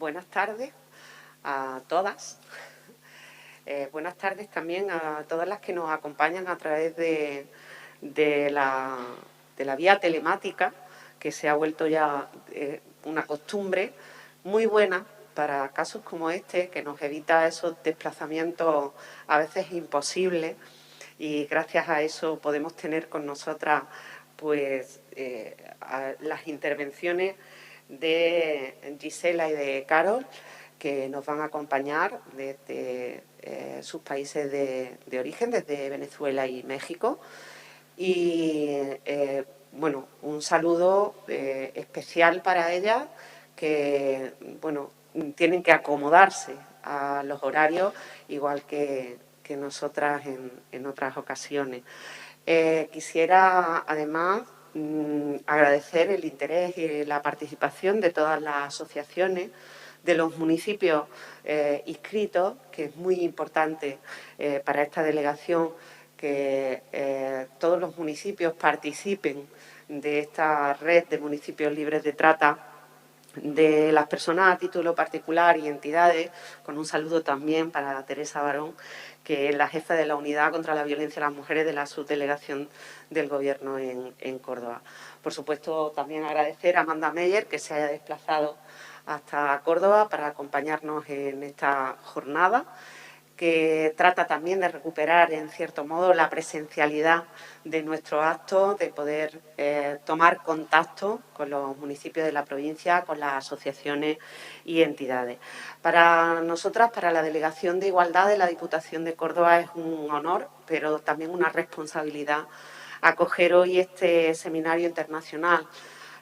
buenas tardes a todas. Buenas tardes también a todas las que nos acompañan a través de la vía telemática, que se ha vuelto ya una costumbre muy buena para casos como este, que nos evita esos desplazamientos a veces imposibles, y gracias a eso podemos tener con nosotras pues las intervenciones de Gisela y de Carol, que nos van a acompañar desde sus países de origen, desde Venezuela y México. Y, bueno, un saludo especial para ellas, que, bueno, tienen que acomodarse a los horarios, igual que nosotras en otras ocasiones. Quisiera, además, agradecer el interés y la participación de todas las asociaciones de los municipios inscritos, que es muy importante para esta delegación que todos los municipios participen de esta red de municipios libres de trata de las personas a título particular y entidades, con un saludo también para Teresa Barón, que es la jefa de la Unidad contra la Violencia a las Mujeres de la Subdelegación del Gobierno en Córdoba. Por supuesto, también agradecer a Amanda Meyer que se haya desplazado hasta Córdoba para acompañarnos en esta jornada, que trata también de recuperar, en cierto modo, la presencialidad de nuestros actos, de poder tomar contacto con los municipios de la provincia, con las asociaciones y entidades. Para nosotras, para la Delegación de Igualdad de la Diputación de Córdoba, es un honor, pero también una responsabilidad acoger hoy este seminario internacional.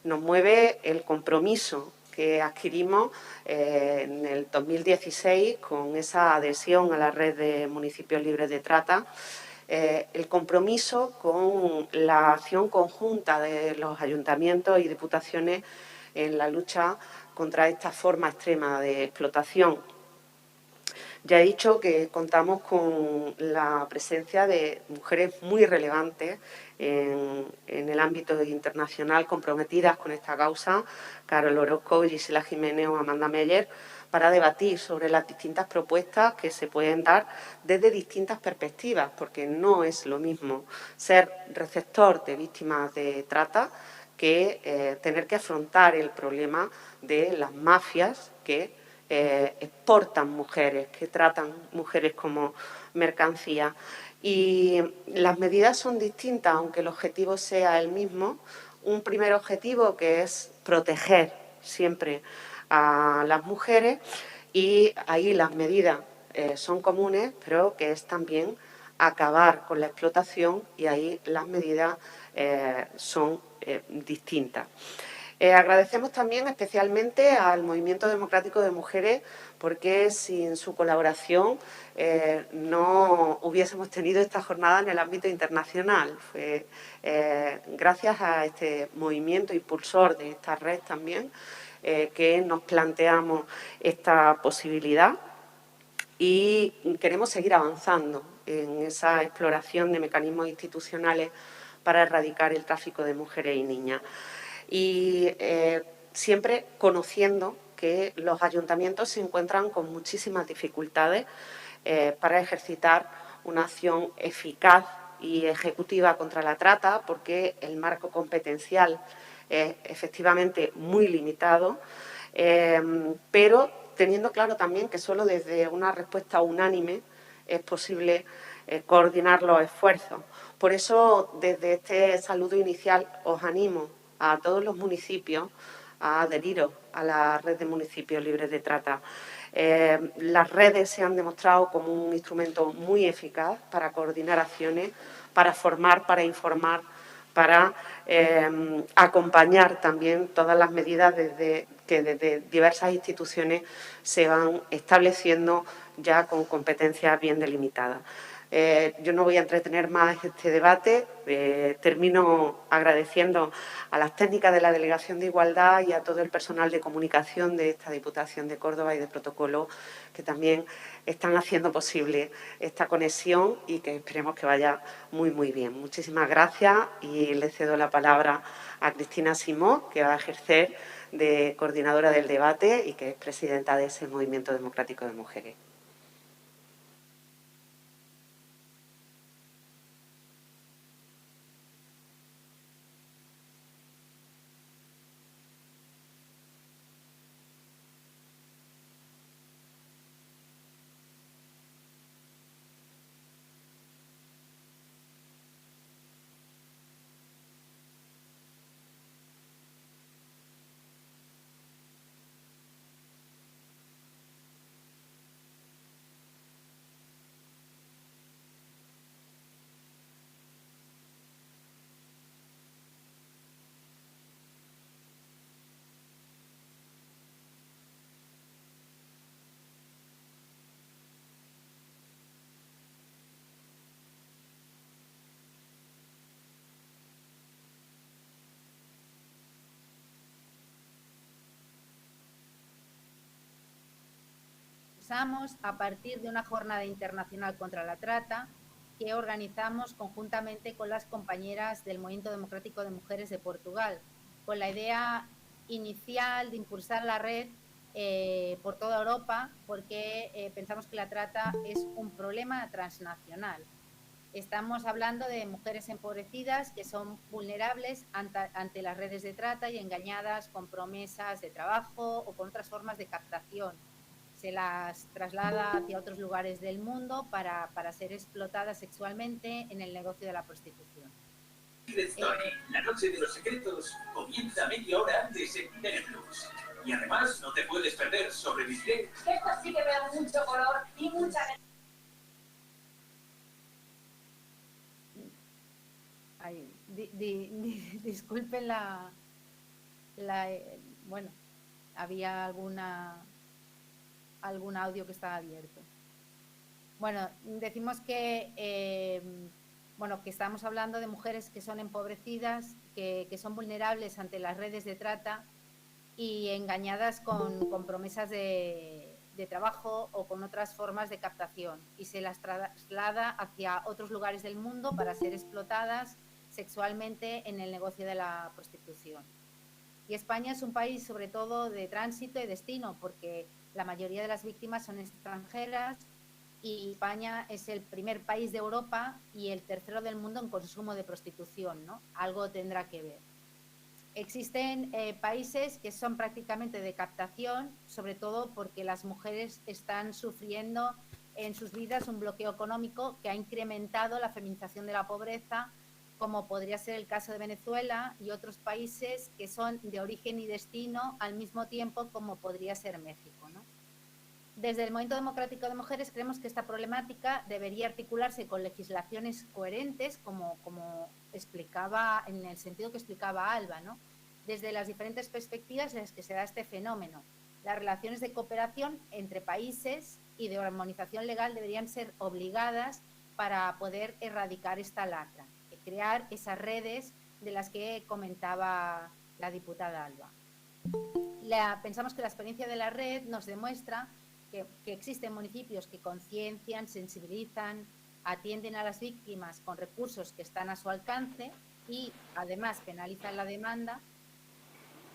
Nos mueve el compromiso que adquirimos en el 2016 con esa adhesión a la red de municipios libres de trata, el compromiso con la acción conjunta de los ayuntamientos y diputaciones en la lucha contra esta forma extrema de explotación. Ya he dicho que contamos con la presencia de mujeres muy relevantes en el ámbito internacional comprometidas con esta causa, Carol Orozco, Gisela Jiménez o Amanda Meyer, para debatir sobre las distintas propuestas que se pueden dar desde distintas perspectivas, porque no es lo mismo ser receptor de víctimas de trata que tener que afrontar el problema de las mafias que exportan mujeres, que tratan mujeres como mercancía. Y las medidas son distintas, aunque el objetivo sea el mismo. Un primer objetivo, que es proteger siempre a las mujeres, y ahí las medidas son comunes, pero que es también acabar con la explotación, y ahí las medidas son distintas. Agradecemos también especialmente al Movimiento Democrático de Mujeres, porque sin su colaboración no hubiésemos tenido esta jornada en el ámbito internacional. Fue gracias a este movimiento impulsor de esta red también que nos planteamos esta posibilidad, y queremos seguir avanzando en esa exploración de mecanismos institucionales para erradicar el tráfico de mujeres y niñas. Y siempre conociendo que los ayuntamientos se encuentran con muchísimas dificultades para ejercitar una acción eficaz y ejecutiva contra la trata, porque el marco competencial es efectivamente muy limitado, pero teniendo claro también que solo desde una respuesta unánime es posible coordinar los esfuerzos. Por eso, desde este saludo inicial, os animo a todos los municipios a adheriros a la red de municipios libres de trata. Las redes se han demostrado como un instrumento muy eficaz para coordinar acciones, para formar, para informar, para acompañar también todas las medidas que desde diversas instituciones se van estableciendo ya con competencias bien delimitadas. Yo no voy a entretener más este debate. Termino agradeciendo a las técnicas de la Delegación de Igualdad y a todo el personal de comunicación de esta Diputación de Córdoba y de protocolo, que también están haciendo posible esta conexión y que esperemos que vaya muy, muy bien. Muchísimas gracias, y le cedo la palabra a Cristina Simó, que va a ejercer de coordinadora del debate y que es presidenta de ese Movimiento Democrático de Mujeres. A partir de una jornada internacional contra la trata que organizamos conjuntamente con las compañeras del Movimiento Democrático de Mujeres de Portugal, con la idea inicial de impulsar la red por toda Europa, porque pensamos que la trata es un problema transnacional. Estamos hablando de mujeres empobrecidas que son vulnerables ante las redes de trata y engañadas con promesas de trabajo o con otras formas de captación. Se las traslada hacia otros lugares del mundo para ser explotadas sexualmente en el negocio de la prostitución. La noche de los secretos comienza media hora antes en Netflix. Y además no te puedes perder Sobreviviré. Esto sí que me da mucho color y mucha... Ay, disculpen bueno, había algún audio que estaba abierto. Bueno, decimos que que estamos hablando de mujeres que son empobrecidas, que son vulnerables ante las redes de trata y engañadas con promesas de trabajo o con otras formas de captación, y se las traslada hacia otros lugares del mundo para ser explotadas sexualmente en el negocio de la prostitución. Y España es un país sobre todo de tránsito y destino, porque la mayoría de las víctimas son extranjeras, y España es el primer país de Europa y el tercero del mundo en consumo de prostitución, ¿no? Algo tendrá que ver. Existen países que son prácticamente de captación, sobre todo porque las mujeres están sufriendo en sus vidas un bloqueo económico que ha incrementado la feminización de la pobreza, como podría ser el caso de Venezuela y otros países que son de origen y destino al mismo tiempo, como podría ser México, ¿no? Desde el Movimiento Democrático de Mujeres creemos que esta problemática debería articularse con legislaciones coherentes, como explicaba, en el sentido que explicaba Alba, ¿no? Desde las diferentes perspectivas en las que se da este fenómeno. Las relaciones de cooperación entre países y de armonización legal deberían ser obligadas para poder erradicar esta lacra, crear esas redes de las que comentaba la diputada Alba. Pensamos que la experiencia de la red nos demuestra que existen municipios que conciencian, sensibilizan, atienden a las víctimas con recursos que están a su alcance y además penalizan la demanda,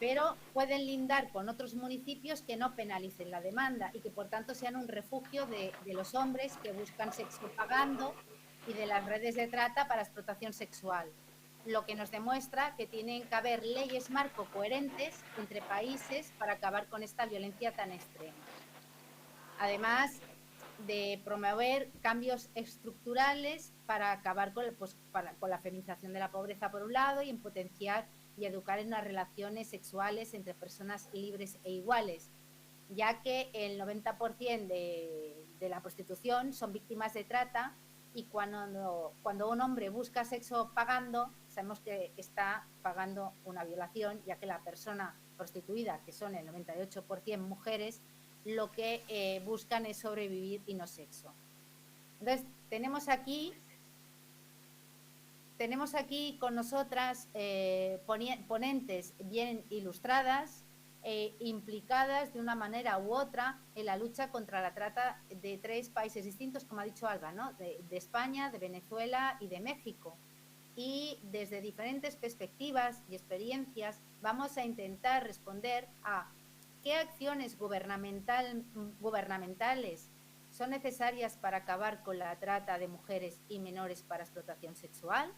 pero pueden lindar con otros municipios que no penalicen la demanda y que por tanto sean un refugio de los hombres que buscan sexo pagando y de las redes de trata para explotación sexual, lo que nos demuestra que tienen que haber leyes marco coherentes entre países para acabar con esta violencia tan extrema. Además de promover cambios estructurales para acabar con la feminización de la pobreza por un lado, y en potenciar y educar en las relaciones sexuales entre personas libres e iguales, ya que el 90% de la prostitución son víctimas de trata, y cuando un hombre busca sexo pagando, sabemos que está pagando una violación, ya que la persona prostituida, que son el 98% mujeres, lo que buscan es sobrevivir y no sexo. Entonces, tenemos aquí con nosotras ponentes bien ilustradas, implicadas de una manera u otra en la lucha contra la trata de 3 países distintos, como ha dicho Alba, ¿no? De España, de Venezuela y de México. y desde diferentes perspectivas y experiencias vamos a intentar responder a qué acciones gubernamentales son necesarias para acabar con la trata de mujeres y menores para explotación sexual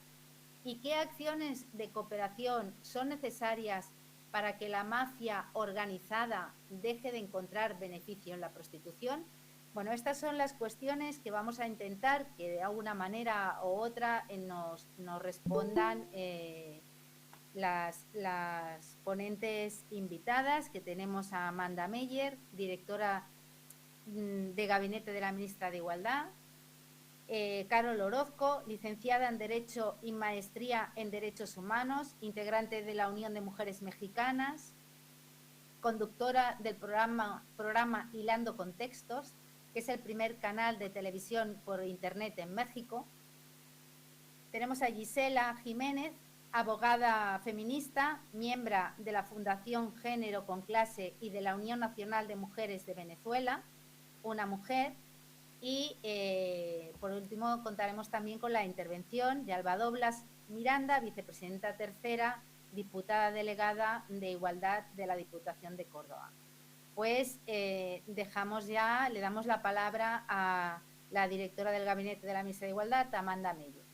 y qué acciones de cooperación son necesarias para que la mafia organizada deje de encontrar beneficio en la prostitución. Bueno, estas son las cuestiones que vamos a intentar que de alguna manera u otra nos respondan las ponentes invitadas, que tenemos a Amanda Meyer, directora de Gabinete de la Ministra de Igualdad, Carol Orozco, licenciada en Derecho y Maestría en Derechos Humanos, integrante de la Unión de Mujeres Mexicanas, conductora del programa Hilando Contextos, que es el primer canal de televisión por Internet en México. Tenemos a Gisela Jiménez, abogada feminista, miembro de la Fundación Género con Clase y de la Unión Nacional de Mujeres de Venezuela, una mujer. Y, por último, contaremos también con la intervención de Alba Doblas Miranda, vicepresidenta tercera, diputada delegada de Igualdad de la Diputación de Córdoba. Pues le damos la palabra a la directora del Gabinete de la Ministra de Igualdad, Amanda Meyer.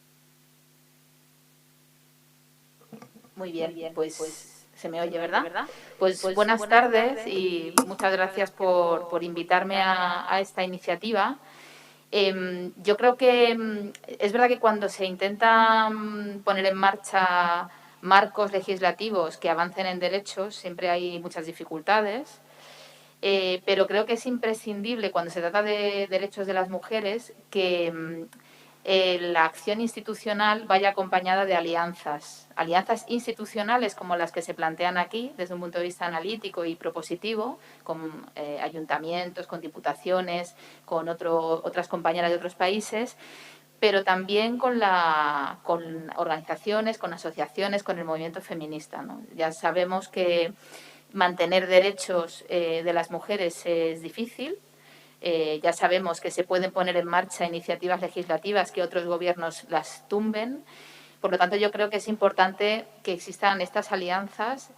Muy bien, pues se me oye, ¿verdad? Pues buenas tardes y muchas gracias por invitarme a esta iniciativa. Yo creo que es verdad que cuando se intenta poner en marcha marcos legislativos que avancen en derechos, siempre hay muchas dificultades, pero creo que es imprescindible cuando se trata de derechos de las mujeres que la acción institucional vaya acompañada de alianzas institucionales como las que se plantean aquí desde un punto de vista analítico y propositivo, con ayuntamientos, con diputaciones, con otras compañeras de otros países, pero también con organizaciones, con asociaciones, con el movimiento feminista, ¿no? Ya sabemos que mantener derechos de las mujeres es difícil. Ya sabemos que se pueden poner en marcha iniciativas legislativas que otros gobiernos las tumben. Por lo tanto, yo creo que es importante que existan estas alianzas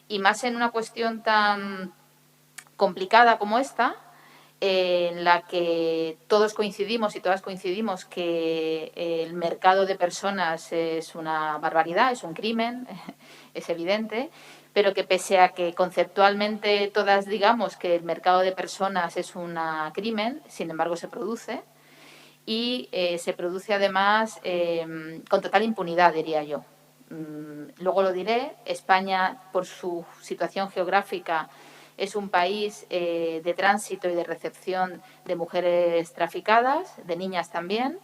y más en una cuestión tan complicada como esta, en la que todos coincidimos y todas coincidimos que el mercado de personas es una barbaridad, es un crimen, es evidente, pero que pese a que conceptualmente todas digamos que el mercado de personas es un crimen, sin embargo se produce y se produce además con total impunidad, diría yo. Luego lo diré, España, por su situación geográfica, es un país de tránsito y de recepción de mujeres traficadas, de niñas también,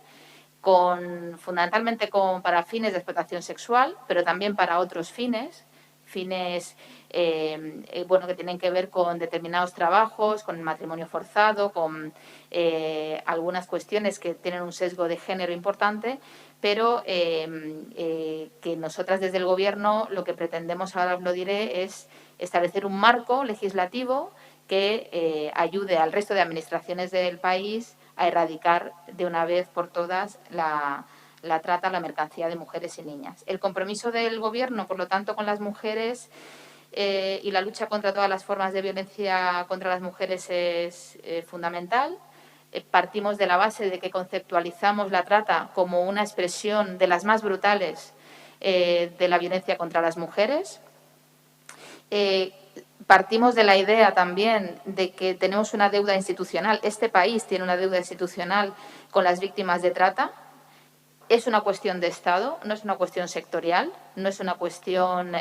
fundamentalmente para fines de explotación sexual, pero también para otros fines que tienen que ver con determinados trabajos, con el matrimonio forzado, con algunas cuestiones que tienen un sesgo de género importante, pero que nosotras desde el Gobierno lo que pretendemos, ahora os lo diré, es establecer un marco legislativo que ayude al resto de administraciones del país a erradicar de una vez por todas la trata, la mercancía de mujeres y niñas. El compromiso del Gobierno, por lo tanto, con las mujeres y la lucha contra todas las formas de violencia contra las mujeres es fundamental. Partimos de la base de que conceptualizamos la trata como una expresión de las más brutales de la violencia contra las mujeres. Partimos de la idea también de que tenemos una deuda institucional. Este país tiene una deuda institucional con las víctimas de trata. Es una cuestión de Estado, no es una cuestión sectorial, no es una cuestión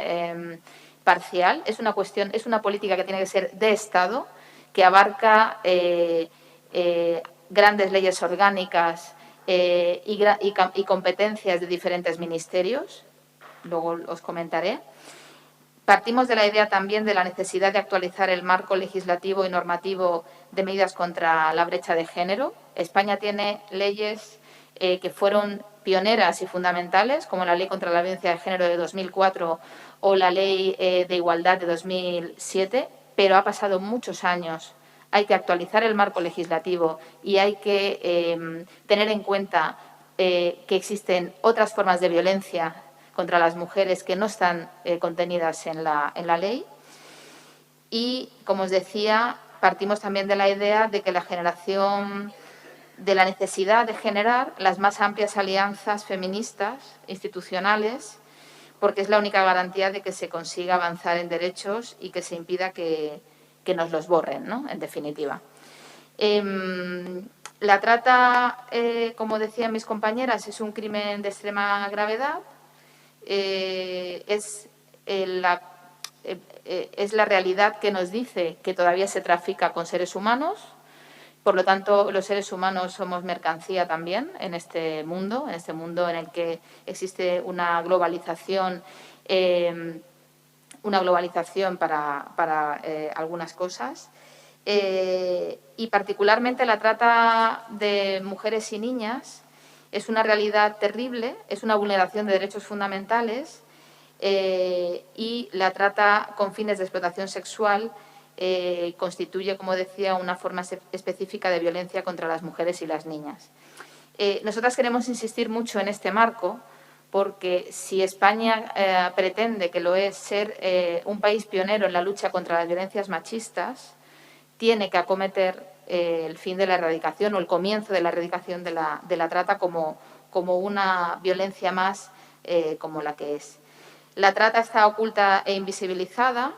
parcial, es una política que tiene que ser de Estado, que abarca grandes leyes orgánicas y competencias de diferentes ministerios. Luego os comentaré. Partimos de la idea también de la necesidad de actualizar el marco legislativo y normativo de medidas contra la brecha de género. España tiene leyes que fueron pioneras y fundamentales, como la Ley contra la Violencia de Género de 2004 o la Ley de Igualdad de 2007, pero ha pasado muchos años. Hay que actualizar el marco legislativo y hay que tener en cuenta que existen otras formas de violencia contra las mujeres que no están contenidas en la ley. Y, como os decía, partimos también de la idea de que la necesidad de generar las más amplias alianzas feministas institucionales, porque es la única garantía de que se consiga avanzar en derechos y que se impida que nos los borren, ¿no?, en definitiva. La trata, como decían mis compañeras, es un crimen de extrema gravedad. Es la realidad que nos dice que todavía se trafica con seres humanos. Por lo tanto, los seres humanos somos mercancía también en este mundo en el que existe una globalización para algunas cosas. Y particularmente la trata de mujeres y niñas es una realidad terrible, es una vulneración de derechos fundamentales y la trata con fines de explotación sexual constituye, como decía, una forma específica de violencia contra las mujeres y las niñas. Nosotras queremos insistir mucho en este marco porque si España pretende, que lo es, ser un país pionero en la lucha contra las violencias machistas, tiene que acometer el fin de la erradicación o el comienzo de la erradicación de la trata como una violencia más como la que es. La trata está oculta e invisibilizada.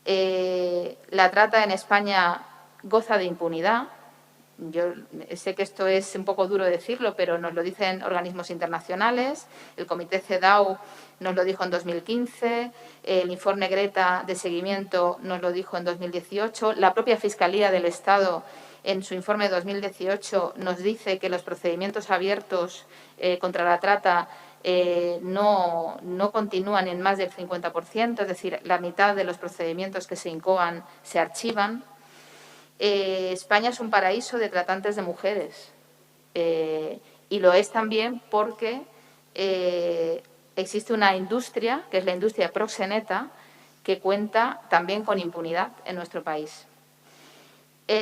La trata en España goza de impunidad. Yo sé que esto es un poco duro decirlo, pero nos lo dicen organismos internacionales. El Comité CEDAW nos lo dijo en 2015, el informe Greta de seguimiento nos lo dijo en 2018. La propia Fiscalía del Estado, en su informe de 2018, nos dice que los procedimientos abiertos contra la trata no continúan en más del 50%, es decir, la mitad de los procedimientos que se incoan se archivan. España es un paraíso de tratantes de mujeres y lo es también porque existe una industria, que es la industria proxeneta, que cuenta también con impunidad en nuestro país.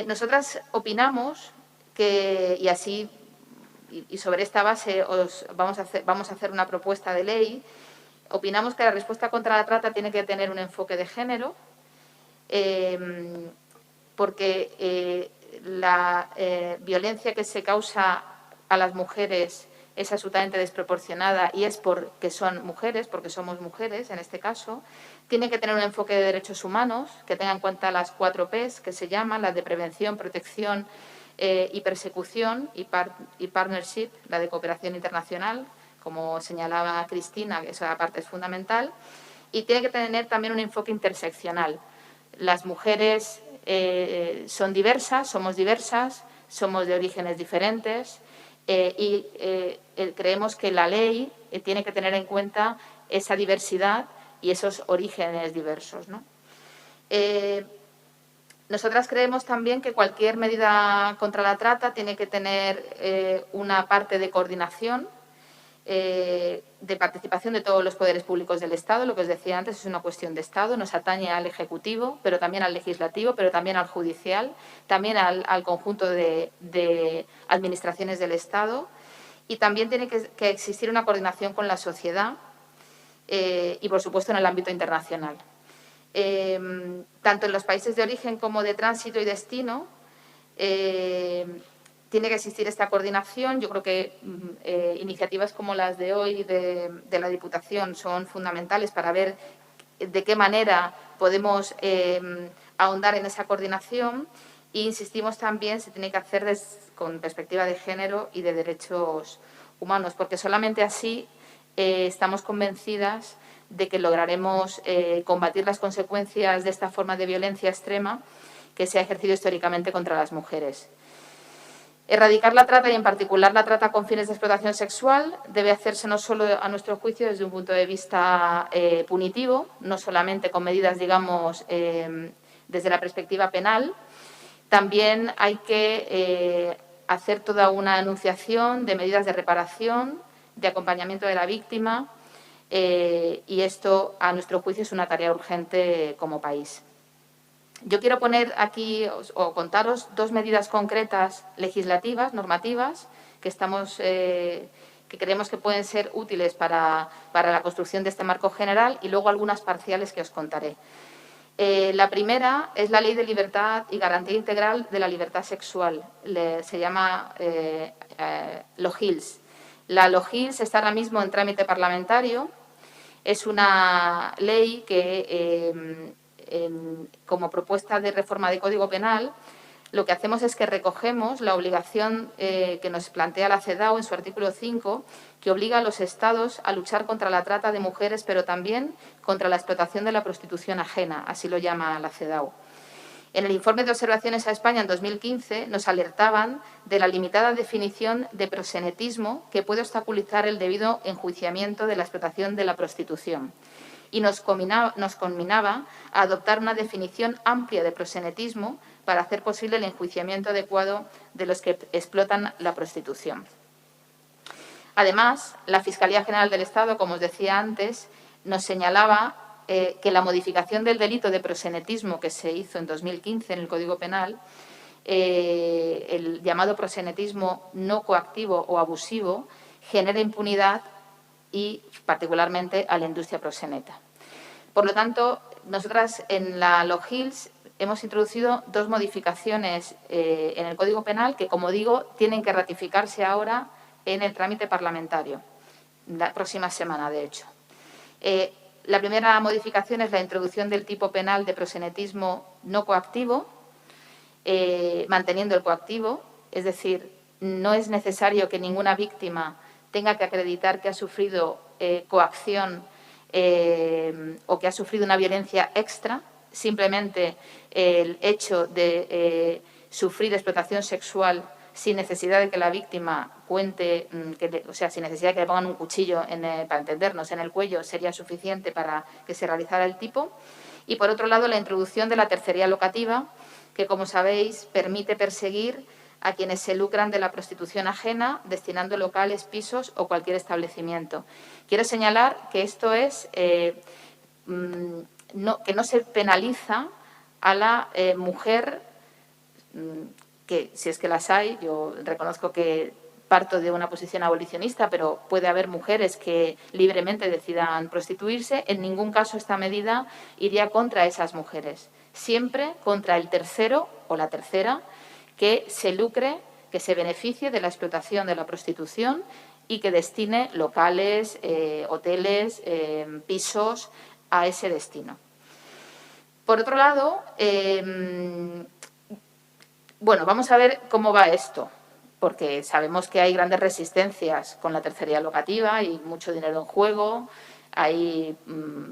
Nosotras opinamos que, y sobre esta base vamos a hacer una propuesta de ley, opinamos que la respuesta contra la trata tiene que tener un enfoque de género, porque la violencia que se causa a las mujeres es absolutamente desproporcionada y es porque son mujeres, porque somos mujeres en este caso. Tiene que tener un enfoque de derechos humanos que tenga en cuenta las 4 Ps que se llaman, las de prevención, protección y persecución y partnership, la de cooperación internacional, como señalaba Cristina, que esa parte es fundamental. Y tiene que tener también un enfoque interseccional. Las mujeres son diversas, somos de orígenes diferentes y creemos que la ley tiene que tener en cuenta esa diversidad y esos orígenes diversos, ¿no? Nosotras creemos también que cualquier medida contra la trata tiene que tener una parte de coordinación, de participación de todos los poderes públicos del Estado. Lo que os decía antes, es una cuestión de Estado, nos atañe al Ejecutivo, pero también al Legislativo, pero también al Judicial, también al conjunto de administraciones del Estado, y también tiene que existir una coordinación con la sociedad y, por supuesto, en el ámbito internacional. Tanto en los países de origen como de tránsito y destino, tiene que existir esta coordinación. Yo creo que iniciativas como las de hoy de la Diputación son fundamentales para ver de qué manera podemos ahondar en esa coordinación. E insistimos también, se tiene que hacer con perspectiva de género y de derechos humanos, porque solamente así estamos convencidas de que lograremos combatir las consecuencias de esta forma de violencia extrema que se ha ejercido históricamente contra las mujeres. Erradicar la trata, y en particular la trata con fines de explotación sexual, debe hacerse no solo, a nuestro juicio, desde un punto de vista punitivo, no solamente con medidas, digamos, desde la perspectiva penal. También hay que hacer toda una enunciación de medidas de reparación, de acompañamiento de la víctima, y esto, a nuestro juicio, es una tarea urgente como país. Yo quiero poner aquí o contaros 2 medidas concretas legislativas, normativas, que creemos que pueden ser útiles para la construcción de este marco general, y luego algunas parciales que os contaré. La primera es la Ley de Libertad y Garantía Integral de la Libertad Sexual. Se llama LOGILS. La LOGILS está ahora mismo en trámite parlamentario. Es una ley que, como propuesta de reforma de Código Penal, lo que hacemos es que recogemos la obligación que nos plantea la CEDAW en su artículo 5, que obliga a los Estados a luchar contra la trata de mujeres, pero también contra la explotación de la prostitución ajena, así lo llama la CEDAW. En el informe de observaciones a España en 2015 nos alertaban de la limitada definición de proxenetismo que puede obstaculizar el debido enjuiciamiento de la explotación de la prostitución, y nos conminaba a adoptar una definición amplia de proxenetismo para hacer posible el enjuiciamiento adecuado de los que explotan la prostitución. Además, la Fiscalía General del Estado, como os decía antes, nos señalaba que la modificación del delito de proxenetismo que se hizo en 2015 en el Código Penal, el llamado proxenetismo no coactivo o abusivo, genera impunidad y particularmente a la industria proxeneta. Por lo tanto, nosotras en la LOGILS hemos introducido dos modificaciones en el Código Penal que, como digo, tienen que ratificarse ahora en el trámite parlamentario, la próxima semana, de hecho. La primera modificación es la introducción del tipo penal de proxenetismo no coactivo, manteniendo el coactivo, es decir, no es necesario que ninguna víctima tenga que acreditar que ha sufrido coacción o que ha sufrido una violencia extra. Simplemente el hecho de sufrir explotación sexual sin necesidad de que la víctima cuente, o sea, sin necesidad de que le pongan un cuchillo, para entendernos, en el cuello, sería suficiente para que se realizara el tipo. Y, por otro lado, la introducción de la tercería locativa, que, como sabéis, permite perseguir a quienes se lucran de la prostitución ajena, destinando locales, pisos o cualquier establecimiento. Quiero señalar que esto es que no se penaliza a la mujer, que si es que las hay, yo reconozco que parto de una posición abolicionista, pero puede haber mujeres que libremente decidan prostituirse. En ningún caso esta medida iría contra esas mujeres, siempre contra el tercero o la tercera que se lucre, que se beneficie de la explotación de la prostitución y que destine locales, hoteles, pisos a ese destino. Por otro lado, bueno, vamos a ver cómo va esto, porque sabemos que hay grandes resistencias con la tercería locativa, hay mucho dinero en juego.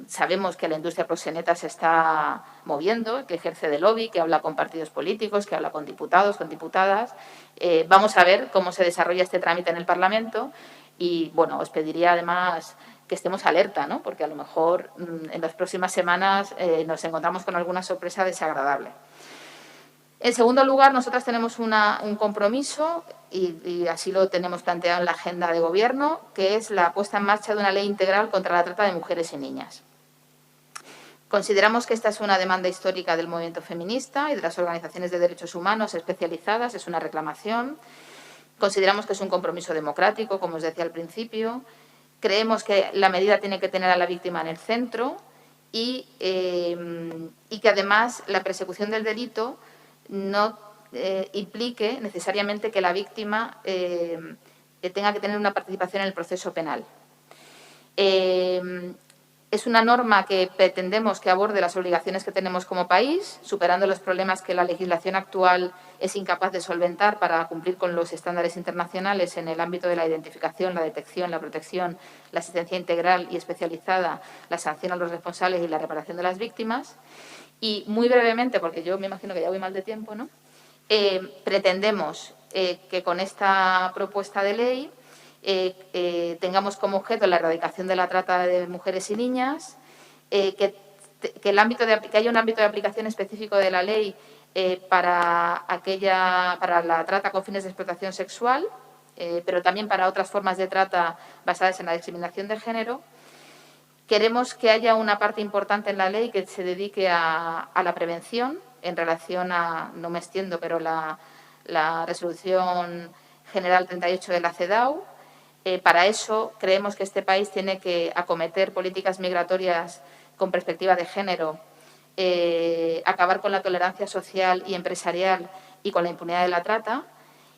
Sabemos que la industria proxeneta se está moviendo, que ejerce de lobby, que habla con partidos políticos, que habla con diputados, con diputadas. Vamos a ver cómo se desarrolla este trámite en el Parlamento y, bueno, os pediría además que estemos alerta, ¿no? Porque a lo mejor en las próximas semanas nos encontramos con alguna sorpresa desagradable. En segundo lugar, nosotras tenemos un compromiso, y así lo tenemos planteado en la agenda de Gobierno, que es la puesta en marcha de una ley integral contra la trata de mujeres y niñas. Consideramos que esta es una demanda histórica del movimiento feminista y de las organizaciones de derechos humanos especializadas, es una reclamación. Consideramos que es un compromiso democrático, como os decía al principio. Creemos que la medida tiene que tener a la víctima en el centro y que, además, la persecución del delito no implique necesariamente que la víctima tenga que tener una participación en el proceso penal. Es una norma que pretendemos que aborde las obligaciones que tenemos como país, superando los problemas que la legislación actual es incapaz de solventar para cumplir con los estándares internacionales en el ámbito de la identificación, la detección, la protección, la asistencia integral y especializada, la sanción a los responsables y la reparación de las víctimas. Y muy brevemente, porque yo me imagino que ya voy mal de tiempo, ¿no? Pretendemos que con esta propuesta de ley tengamos como objeto la erradicación de la trata de mujeres y niñas, que haya un ámbito de aplicación específico de la ley para la trata con fines de explotación sexual, pero también para otras formas de trata basadas en la discriminación de género. Queremos que haya una parte importante en la ley que se dedique a la prevención en relación a, no me extiendo, pero la resolución General 38 de la CEDAW. Para eso creemos que este país tiene que acometer políticas migratorias con perspectiva de género, acabar con la tolerancia social y empresarial y con la impunidad de la trata,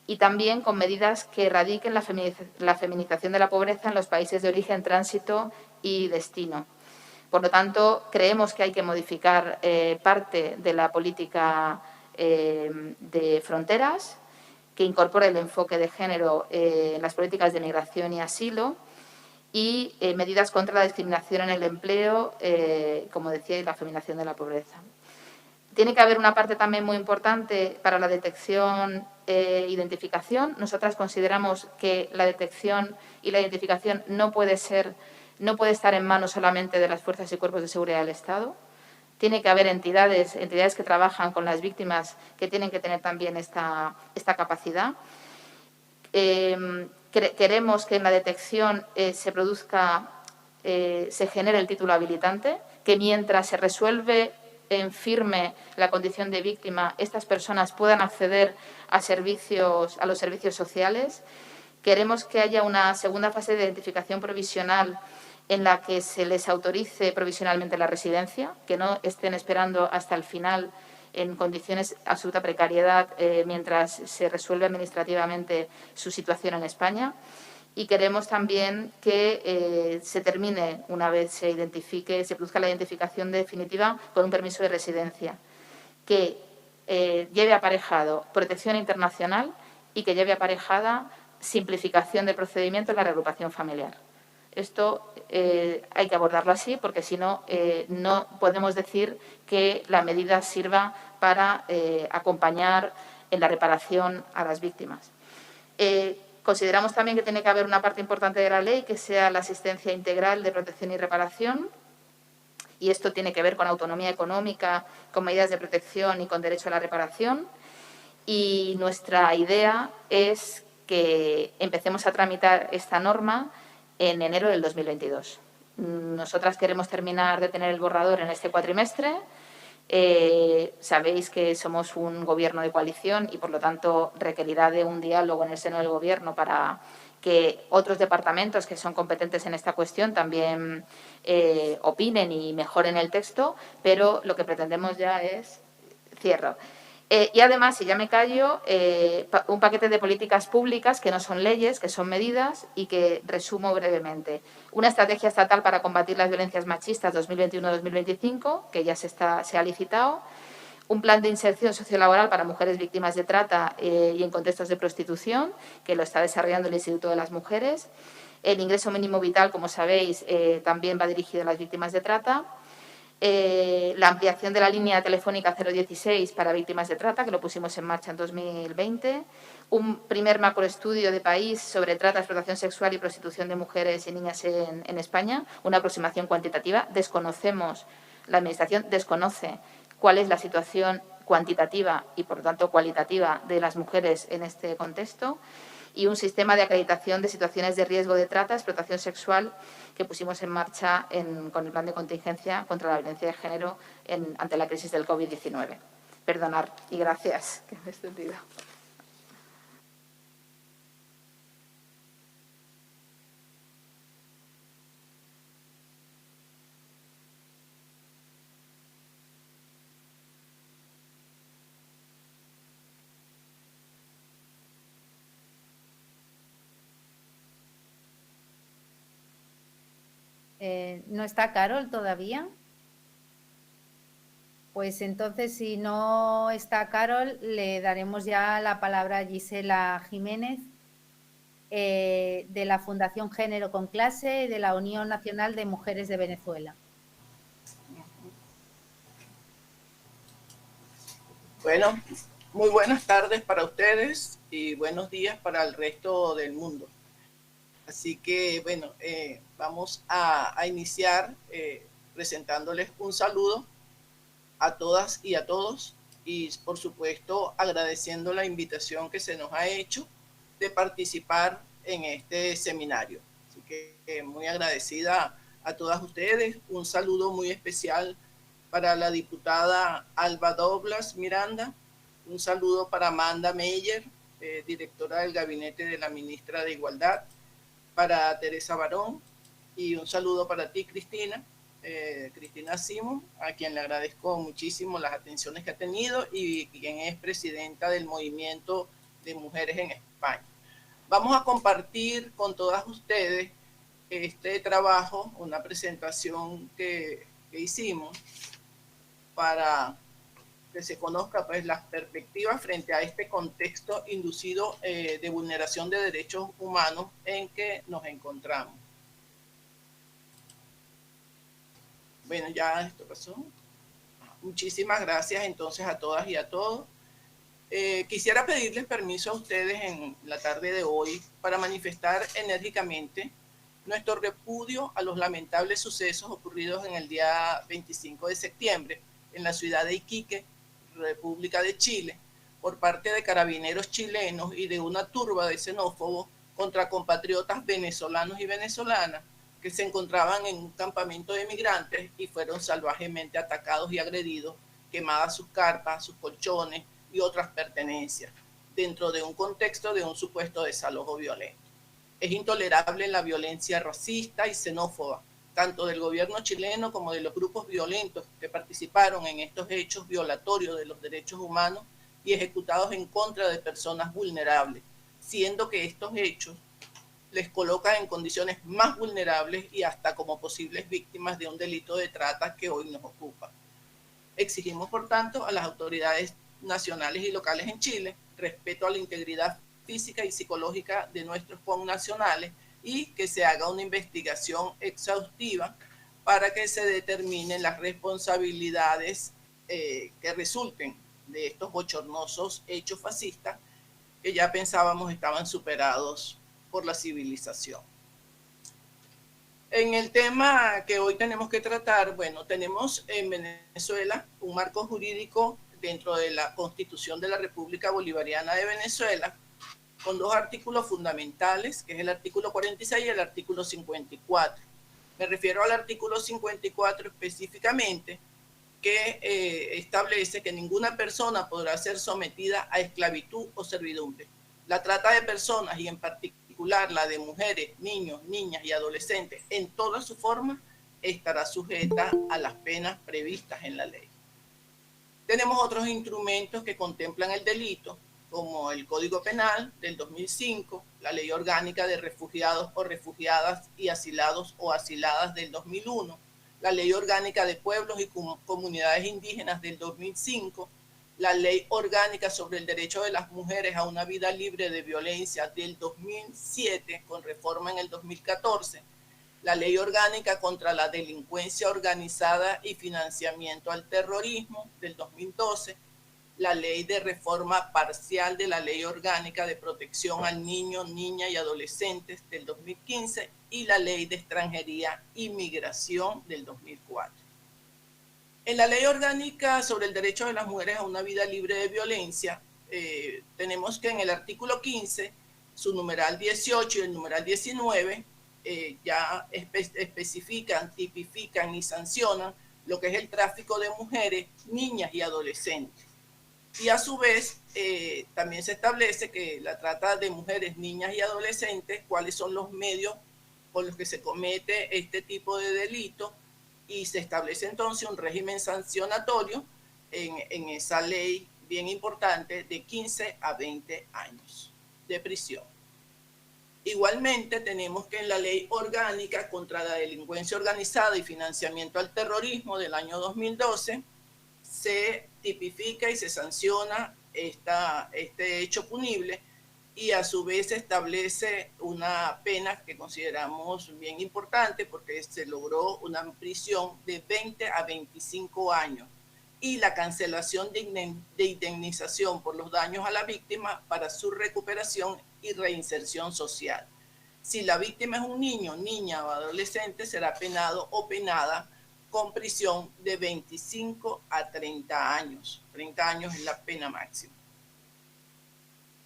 y también con medidas que erradiquen la feminización de la pobreza en los países de origen, tránsito y destino. Por lo tanto, creemos que hay que modificar parte de la política de fronteras, que incorpore el enfoque de género en las políticas de migración y asilo, y medidas contra la discriminación en el empleo, como decía, y la feminación de la pobreza. Tiene que haber una parte también muy importante para la detección e identificación. Nosotras consideramos que la detección y la identificación no puede estar en manos solamente de las fuerzas y cuerpos de seguridad del Estado. Tiene que haber entidades que trabajan con las víctimas, que tienen que tener también esta capacidad. Queremos que en la detección se genere el título habilitante, que mientras se resuelve en firme la condición de víctima, estas personas puedan acceder a los servicios sociales. Queremos que haya una segunda fase de identificación provisional en la que se les autorice provisionalmente la residencia, que no estén esperando hasta el final en condiciones de absoluta precariedad mientras se resuelve administrativamente su situación en España. Y queremos también que se termine, una vez se produzca la identificación definitiva, con un permiso de residencia, que lleve aparejado protección internacional y que lleve aparejada simplificación del procedimiento en la reagrupación familiar. Esto hay que abordarlo así, porque si no, no podemos decir que la medida sirva para acompañar en la reparación a las víctimas. Consideramos también que tiene que haber una parte importante de la ley que sea la asistencia integral de protección y reparación, y esto tiene que ver con autonomía económica, con medidas de protección y con derecho a la reparación. Y nuestra idea es que empecemos a tramitar esta norma en enero del 2022. Nosotras queremos terminar de tener el borrador en este cuatrimestre. Sabéis que somos un gobierno de coalición y, por lo tanto, requerirá de un diálogo en el seno del Gobierno para que otros departamentos que son competentes en esta cuestión también opinen y mejoren el texto, pero lo que pretendemos ya es… Cierro. Y además, si ya me callo, un paquete de políticas públicas que no son leyes, que son medidas y que resumo brevemente. Una estrategia estatal para combatir las violencias machistas 2021-2025, que ya se ha licitado. Un plan de inserción sociolaboral para mujeres víctimas de trata y en contextos de prostitución, que lo está desarrollando el Instituto de las Mujeres. El ingreso mínimo vital, como sabéis, también va dirigido a las víctimas de trata. La ampliación de la línea telefónica 016 para víctimas de trata, que lo pusimos en marcha en 2020. Un primer macroestudio de país sobre trata, explotación sexual y prostitución de mujeres y niñas en España. Una aproximación cuantitativa. La Administración desconoce cuál es la situación cuantitativa y, por lo tanto, cualitativa de las mujeres en este contexto. Y un sistema de acreditación de situaciones de riesgo de trata, explotación sexual, que pusimos en marcha con el plan de contingencia contra la violencia de género ante la crisis del COVID-19. Perdonad y gracias, que me he extendido. ¿No está Carol todavía? Pues entonces, si no está Carol, le daremos ya la palabra a Gisela Jiménez, de la Fundación Género con Clase y de la Unión Nacional de Mujeres de Venezuela. Bueno, muy buenas tardes para ustedes y buenos días para el resto del mundo. Así que, bueno, vamos a iniciar presentándoles un saludo a todas y a todos y, por supuesto, agradeciendo la invitación que se nos ha hecho de participar en este seminario. Así que muy agradecida a todas ustedes. Un saludo muy especial para la diputada Alba Douglas Miranda. Un saludo para Amanda Meyer, directora del gabinete de la ministra de Igualdad, para Teresa Barón, y un saludo para ti, Cristina, Cristina Simón, a quien le agradezco muchísimo las atenciones que ha tenido y quien es presidenta del Movimiento de Mujeres en España. Vamos a compartir con todas ustedes este trabajo, una presentación que hicimos para que se conozca pues las perspectivas frente a este contexto inducido de vulneración de derechos humanos en que nos encontramos. Bueno, ya esto pasó. Muchísimas gracias entonces a todas y a todos. Quisiera pedirles permiso a ustedes en la tarde de hoy para manifestar enérgicamente nuestro repudio a los lamentables sucesos ocurridos en el día 25 de septiembre en la ciudad de Iquique, República de Chile, por parte de carabineros chilenos y de una turba de xenófobos contra compatriotas venezolanos y venezolanas que se encontraban en un campamento de migrantes y fueron salvajemente atacados y agredidos, quemadas sus carpas, sus colchones y otras pertenencias, dentro de un contexto de un supuesto desalojo violento. Es intolerable la violencia racista y xenófoba, tanto del gobierno chileno como de los grupos violentos que participaron en estos hechos violatorios de los derechos humanos y ejecutados en contra de personas vulnerables, siendo que estos hechos les colocan en condiciones más vulnerables y hasta como posibles víctimas de un delito de trata que hoy nos ocupa. Exigimos, por tanto, a las autoridades nacionales y locales en Chile respeto a la integridad física y psicológica de nuestros connacionales y que se haga una investigación exhaustiva para que se determinen las responsabilidades que resulten de estos bochornosos hechos fascistas que ya pensábamos estaban superados por la civilización. En el tema que hoy tenemos que tratar, bueno, tenemos en Venezuela un marco jurídico dentro de la Constitución de la República Bolivariana de Venezuela, con dos artículos fundamentales, que es el artículo 46 y el artículo 54. Me refiero al artículo 54 específicamente, que establece que ninguna persona podrá ser sometida a esclavitud o servidumbre. La trata de personas, y en particular la de mujeres, niños, niñas y adolescentes, en todas sus formas, estará sujeta a las penas previstas en la ley. Tenemos otros instrumentos que contemplan el delito, como el Código Penal del 2005, la Ley Orgánica de Refugiados o Refugiadas y Asilados o Asiladas del 2001, la Ley Orgánica de Pueblos y Comunidades Indígenas del 2005, la Ley Orgánica sobre el Derecho de las Mujeres a una Vida Libre de Violencia del 2007, con reforma en el 2014, la Ley Orgánica contra la Delincuencia Organizada y Financiamiento al Terrorismo del 2012, la Ley de Reforma Parcial de la Ley Orgánica de Protección al Niño, Niña y Adolescentes del 2015 y la Ley de Extranjería y Migración del 2004. En la Ley Orgánica sobre el Derecho de las Mujeres a una Vida Libre de Violencia, tenemos que en el artículo 15, su numeral 18 y el numeral 19, ya especifican, tipifican y sancionan lo que es el tráfico de mujeres, niñas y adolescentes. Y a su vez, también se establece que la trata de mujeres, niñas y adolescentes, cuáles son los medios por los que se comete este tipo de delito, y se establece entonces un régimen sancionatorio en esa ley bien importante de 15 a 20 años de prisión. Igualmente tenemos que en la Ley Orgánica contra la Delincuencia Organizada y Financiamiento al Terrorismo del año 2012, se tipifica y se sanciona este hecho punible y a su vez se establece una pena que consideramos bien importante porque se logró una prisión de 20 a 25 años y la cancelación de indemnización por los daños a la víctima para su recuperación y reinserción social. Si la víctima es un niño, niña o adolescente, será penado o penada con prisión de 25 a 30 años. 30 años es la pena máxima.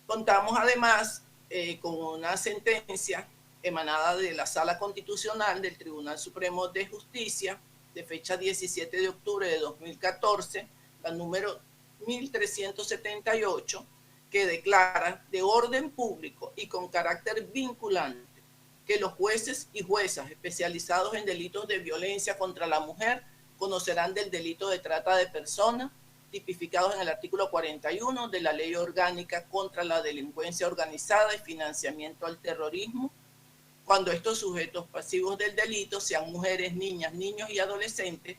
Contamos además con una sentencia emanada de la Sala Constitucional del Tribunal Supremo de Justicia de fecha 17 de octubre de 2014, la número 1378, que declara de orden público y con carácter vinculante que los jueces y juezas especializados en delitos de violencia contra la mujer conocerán del delito de trata de personas tipificados en el artículo 41 de la Ley Orgánica contra la Delincuencia Organizada y Financiamiento al Terrorismo, cuando estos sujetos pasivos del delito sean mujeres, niñas, niños y adolescentes,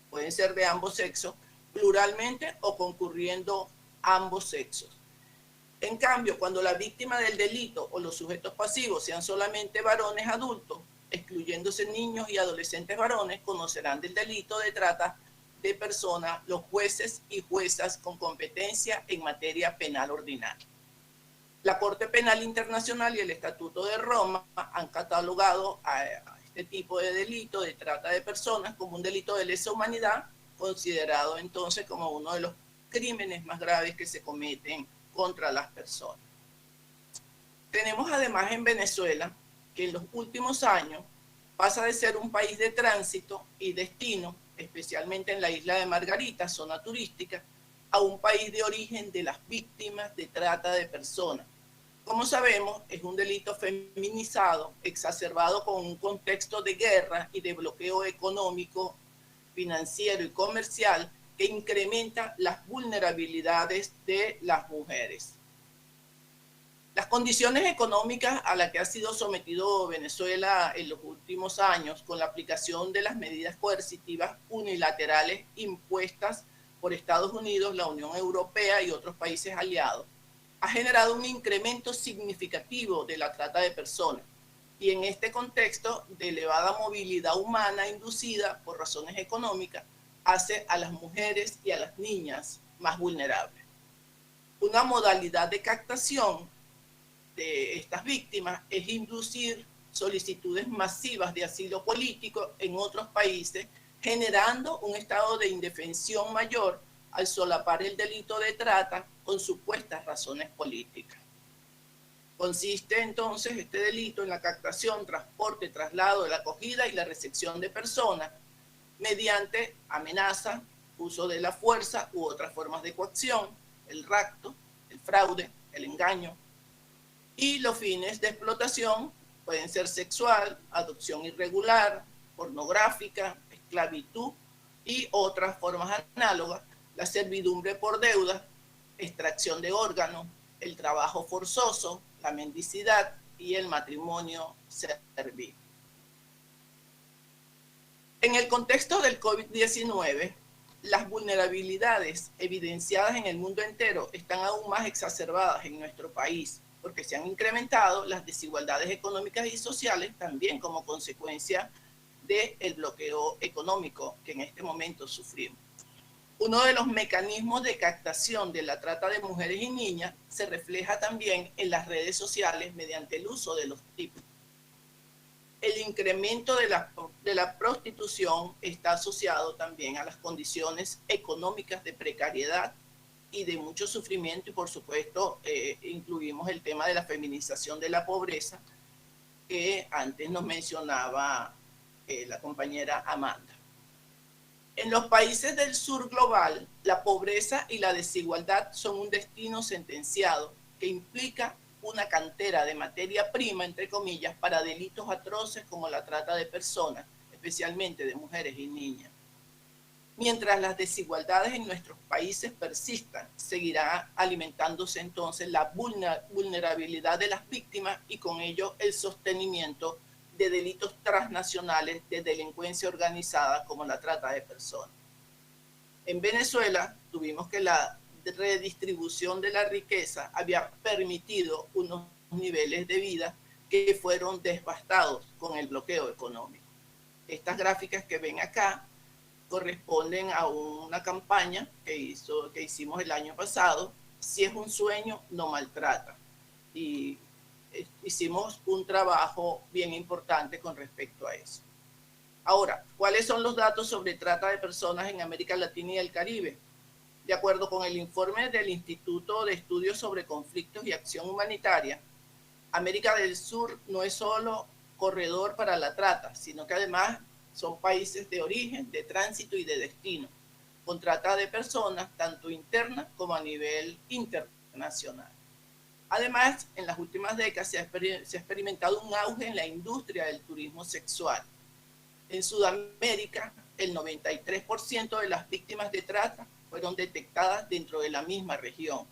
pueden ser de ambos sexos, pluralmente o concurriendo ambos sexos. En cambio, cuando la víctima del delito o los sujetos pasivos sean solamente varones adultos, excluyéndose niños y adolescentes varones, conocerán del delito de trata de personas los jueces y juezas con competencia en materia penal ordinaria. La Corte Penal Internacional y el Estatuto de Roma han catalogado a este tipo de delito de trata de personas como un delito de lesa humanidad, considerado entonces como uno de los crímenes más graves que se cometen contra las personas. Tenemos además en Venezuela que en los últimos años pasa de ser un país de tránsito y destino, especialmente en la isla de Margarita, zona turística, a un país de origen de las víctimas de trata de personas. Como sabemos, es un delito feminizado, exacerbado con un contexto de guerra y de bloqueo económico, financiero y comercial que incrementa las vulnerabilidades de las mujeres. Las condiciones económicas a las que ha sido sometido Venezuela en los últimos años con la aplicación de las medidas coercitivas unilaterales impuestas por Estados Unidos, la Unión Europea y otros países aliados, ha generado un incremento significativo de la trata de personas y en este contexto de elevada movilidad humana inducida por razones económicas hace a las mujeres y a las niñas más vulnerables. Una modalidad de captación de estas víctimas es inducir solicitudes masivas de asilo político en otros países, generando un estado de indefensión mayor al solapar el delito de trata con supuestas razones políticas. Consiste entonces este delito en la captación, transporte, traslado, la acogida y la recepción de personas mediante amenaza, uso de la fuerza u otras formas de coacción, el rapto, el fraude, el engaño. Y los fines de explotación pueden ser sexual, adopción irregular, pornográfica, esclavitud y otras formas análogas, la servidumbre por deuda, extracción de órganos, el trabajo forzoso, la mendicidad y el matrimonio servil. En el contexto del COVID-19, las vulnerabilidades evidenciadas en el mundo entero están aún más exacerbadas en nuestro país, porque se han incrementado las desigualdades económicas y sociales también como consecuencia del bloqueo económico que en este momento sufrimos. Uno de los mecanismos de captación de la trata de mujeres y niñas se refleja también en las redes sociales mediante el uso de los TIC. El incremento de la prostitución está asociado también a las condiciones económicas de precariedad y de mucho sufrimiento y por supuesto incluimos el tema de la feminización de la pobreza que antes nos mencionaba la compañera Amanda. En los países del sur global, la pobreza y la desigualdad son un destino sentenciado que implica una cantera de materia prima, entre comillas, para delitos atroces como la trata de personas, especialmente de mujeres y niñas. Mientras las desigualdades en nuestros países persistan, seguirá alimentándose entonces la vulnerabilidad de las víctimas y con ello el sostenimiento de delitos transnacionales de delincuencia organizada como la trata de personas. En Venezuela tuvimos que la redistribución de la riqueza había permitido unos niveles de vida que fueron devastados con el bloqueo económico. Estas gráficas que ven acá corresponden a una campaña que hicimos el año pasado, Si es un sueño, no maltrata. Y hicimos un trabajo bien importante con respecto a eso. Ahora, ¿cuáles son los datos sobre trata de personas en América Latina y el Caribe? De acuerdo con el informe del Instituto de Estudios sobre Conflictos y Acción Humanitaria, América del Sur no es solo corredor para la trata, sino que además son países de origen, de tránsito y de destino, con trata de personas tanto interna como a nivel internacional. internacional. Además, en las últimas décadas se ha experimentado un auge en la industria del turismo sexual. En Sudamérica, el 93% de las víctimas de trata fueron detectadas dentro de la misma región.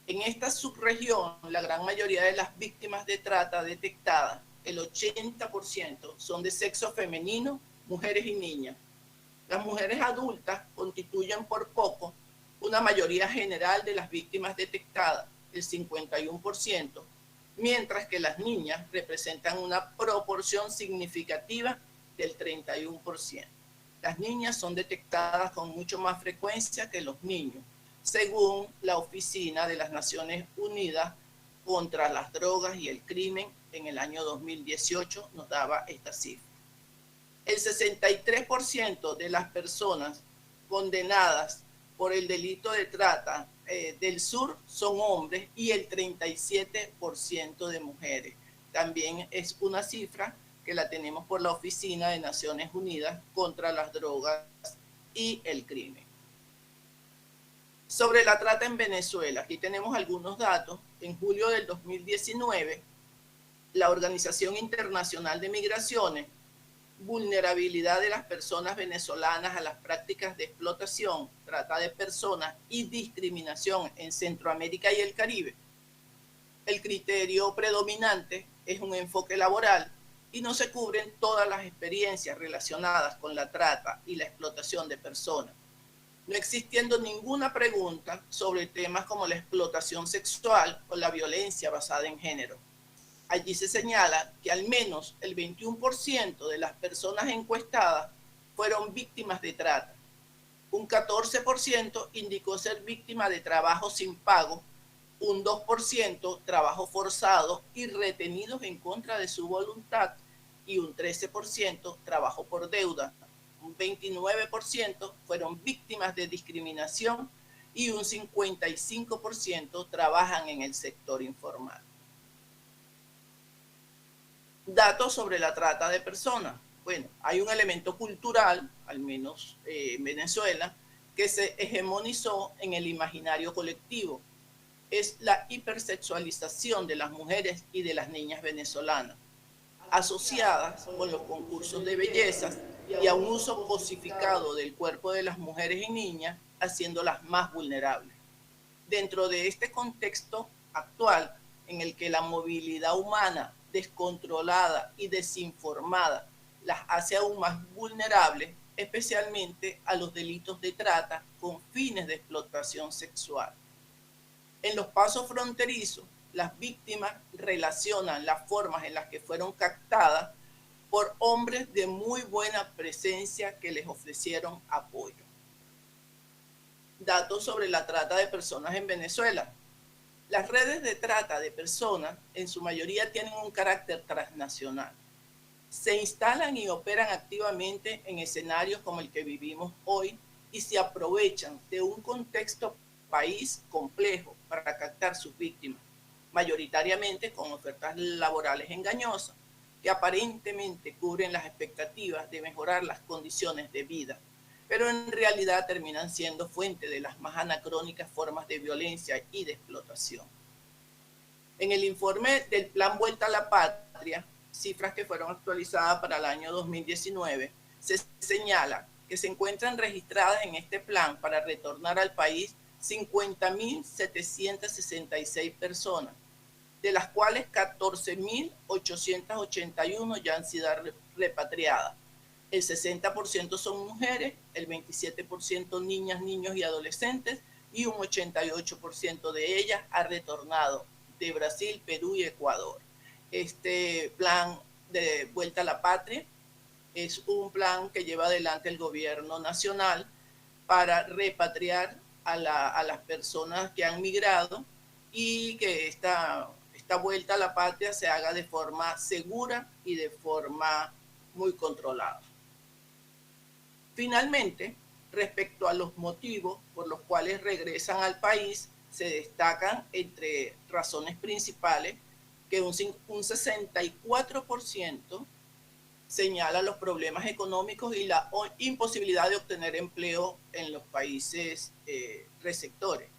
En esta subregión, la gran mayoría de las víctimas de trata detectadas, el 80%, son de sexo femenino, mujeres y niñas. Las mujeres adultas constituyen por poco una mayoría general de las víctimas detectadas, el 51%, mientras que las niñas representan una proporción significativa del 31%. Las niñas son detectadas con mucho más frecuencia que los niños, según la Oficina de las Naciones Unidas contra las Drogas y el Crimen. En el año 2018 nos daba esta cifra. El 63% de las personas condenadas por el delito de trata del sur son hombres y el 37% de mujeres. También es una cifra que la tenemos por la Oficina de Naciones Unidas contra las Drogas y el Crimen. Sobre la trata en Venezuela, aquí tenemos algunos datos. En julio del 2019, la Organización Internacional de Migraciones, vulnerabilidad de las personas venezolanas a las prácticas de explotación, trata de personas y discriminación en Centroamérica y el Caribe. El criterio predominante es un enfoque laboral y no se cubren todas las experiencias relacionadas con la trata y la explotación de personas, no existiendo ninguna pregunta sobre temas como la explotación sexual o la violencia basada en género. Allí se señala que al menos el 21% de las personas encuestadas fueron víctimas de trata. Un 14% indicó ser víctima de trabajo sin pago, un 2% trabajo forzado y retenidos en contra de su voluntad, y un 13% trabajo por deuda. Un 29% fueron víctimas de discriminación y un 55% trabajan en el sector informal. Datos sobre la trata de personas. Bueno, hay un elemento cultural, al menos en Venezuela, que se hegemonizó en el imaginario colectivo. Es la hipersexualización de las mujeres y de las niñas venezolanas, asociadas con los concursos de bellezas y a un uso cosificado del cuerpo de las mujeres y niñas, haciéndolas más vulnerables. Dentro de este contexto actual, en el que la movilidad humana descontrolada y desinformada las hace aún más vulnerables, especialmente a los delitos de trata con fines de explotación sexual. En los pasos fronterizos, las víctimas relacionan las formas en las que fueron captadas por hombres de muy buena presencia que les ofrecieron apoyo. Datos sobre la trata de personas en Venezuela. Las redes de trata de personas en su mayoría tienen un carácter transnacional. Se instalan y operan activamente en escenarios como el que vivimos hoy y se aprovechan de un contexto país complejo para captar sus víctimas, mayoritariamente con ofertas laborales engañosas que aparentemente cubren las expectativas de mejorar las condiciones de vida, pero en realidad terminan siendo fuente de las más anacrónicas formas de violencia y de explotación. En el informe del Plan Vuelta a la Patria, cifras que fueron actualizadas para el año 2019, se señala que se encuentran registradas en este plan para retornar al país 50.766 personas, de las cuales 14.881 ya han sido repatriadas. El 60% son mujeres, el 27% niñas, niños y adolescentes, y un 88% de ellas ha retornado de Brasil, Perú y Ecuador. Este plan de Vuelta a la Patria es un plan que lleva adelante el gobierno nacional para repatriar a las personas que han migrado y que esta vuelta a la patria se haga de forma segura y de forma muy controlada. Finalmente, respecto a los motivos por los cuales regresan al país, se destacan entre razones principales que un 64% señala los problemas económicos y la imposibilidad de obtener empleo en los países receptores.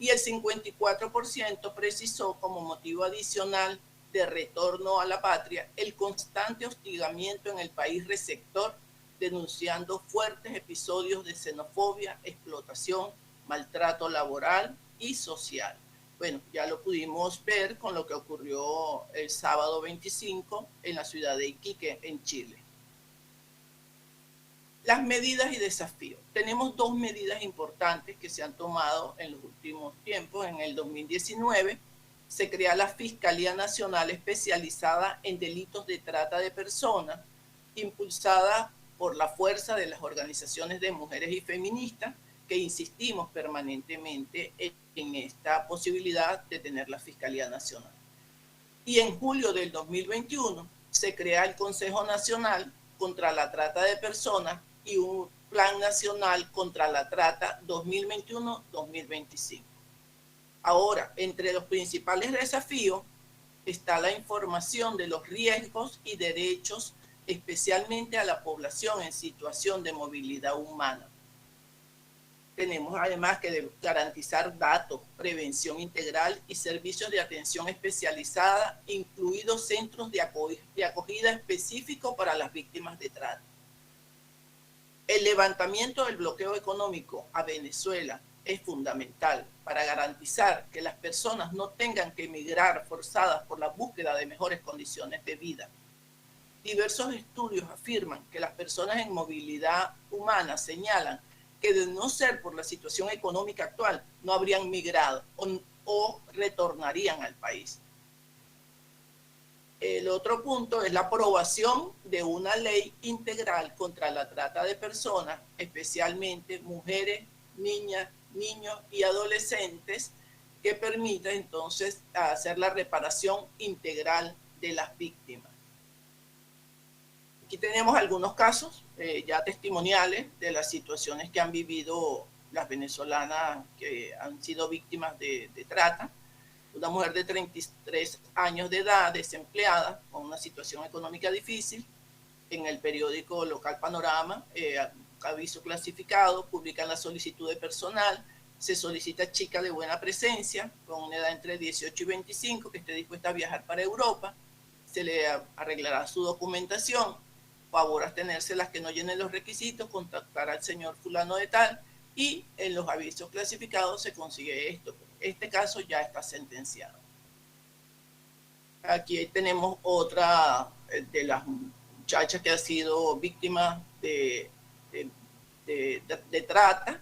y el 54% precisó como motivo adicional de retorno a la patria el constante hostigamiento en el país receptor, denunciando fuertes episodios de xenofobia, explotación, maltrato laboral y social. Bueno, ya lo pudimos ver con lo que ocurrió el sábado 25 en la ciudad de Iquique, en Chile. Las medidas y desafíos. Tenemos dos medidas importantes que se han tomado en los últimos tiempos. En el 2019 se crea la Fiscalía Nacional especializada en delitos de trata de personas, impulsada por la fuerza de las organizaciones de mujeres y feministas, que insistimos permanentemente en esta posibilidad de tener la Fiscalía Nacional. Y en julio del 2021 se crea el Consejo Nacional contra la Trata de Personas y un Plan Nacional contra la Trata 2021-2025. Ahora, entre los principales desafíos está la información de los riesgos y derechos, especialmente a la población en situación de movilidad humana. Tenemos además que garantizar datos, prevención integral y servicios de atención especializada, incluidos centros de acogida específicos para las víctimas de trata. El levantamiento del bloqueo económico a Venezuela es fundamental para garantizar que las personas no tengan que emigrar forzadas por la búsqueda de mejores condiciones de vida. Diversos estudios afirman que las personas en movilidad humana señalan que de no ser por la situación económica actual, no habrían migrado o retornarían al país. El otro punto es la aprobación de una ley integral contra la trata de personas, especialmente mujeres, niñas, niños y adolescentes, que permita entonces hacer la reparación integral de las víctimas. Aquí tenemos algunos casos ya testimoniales de las situaciones que han vivido las venezolanas que han sido víctimas de trata. Una mujer de 33 años de edad, desempleada, con una situación económica difícil. En el periódico local Panorama, aviso clasificado, publican la solicitud de personal, se solicita chica de buena presencia, con una edad entre 18 y 25, que esté dispuesta a viajar para Europa, se le arreglará su documentación, favor abstenerse las que no llenen los requisitos, contactar al señor fulano de tal, y en los avisos clasificados se consigue esto. Este caso ya está sentenciado. Aquí tenemos otra de las muchachas que ha sido víctima de trata,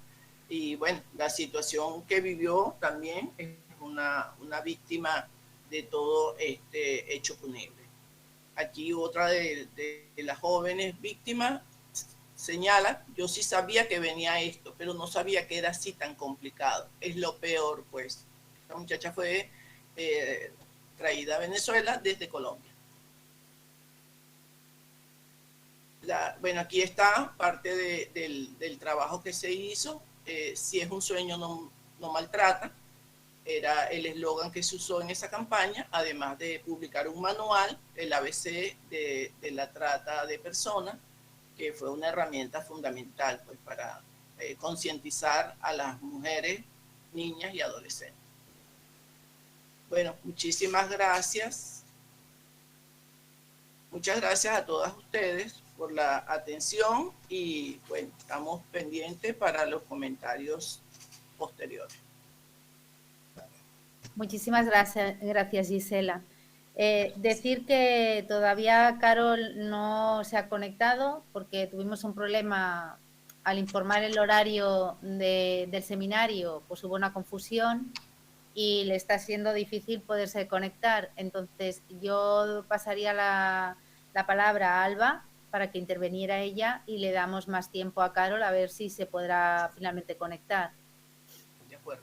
y bueno, la situación que vivió también es una víctima de todo este hecho punible. Aquí otra de las jóvenes víctimas señala: yo sí sabía que venía esto, pero no sabía que era así tan complicado. Es lo peor, pues. Esta muchacha fue traída a Venezuela desde Colombia. Bueno, aquí está parte del trabajo que se hizo. Si es un sueño, no maltrata. Era el eslogan que se usó en esa campaña, además de publicar un manual, el ABC de la trata de personas, que fue una herramienta fundamental pues, para concientizar a las mujeres, niñas y adolescentes. Bueno, muchísimas gracias. Muchas gracias a todas ustedes por la atención y bueno, estamos pendientes para los comentarios posteriores. Muchísimas gracias Gisela. Decir que todavía Carol no se ha conectado porque tuvimos un problema al informar el horario del seminario, pues hubo una confusión y le está siendo difícil poderse conectar. Entonces yo pasaría la palabra a Alba para que interviniera ella y le damos más tiempo a Carol a ver si se podrá finalmente conectar. De acuerdo.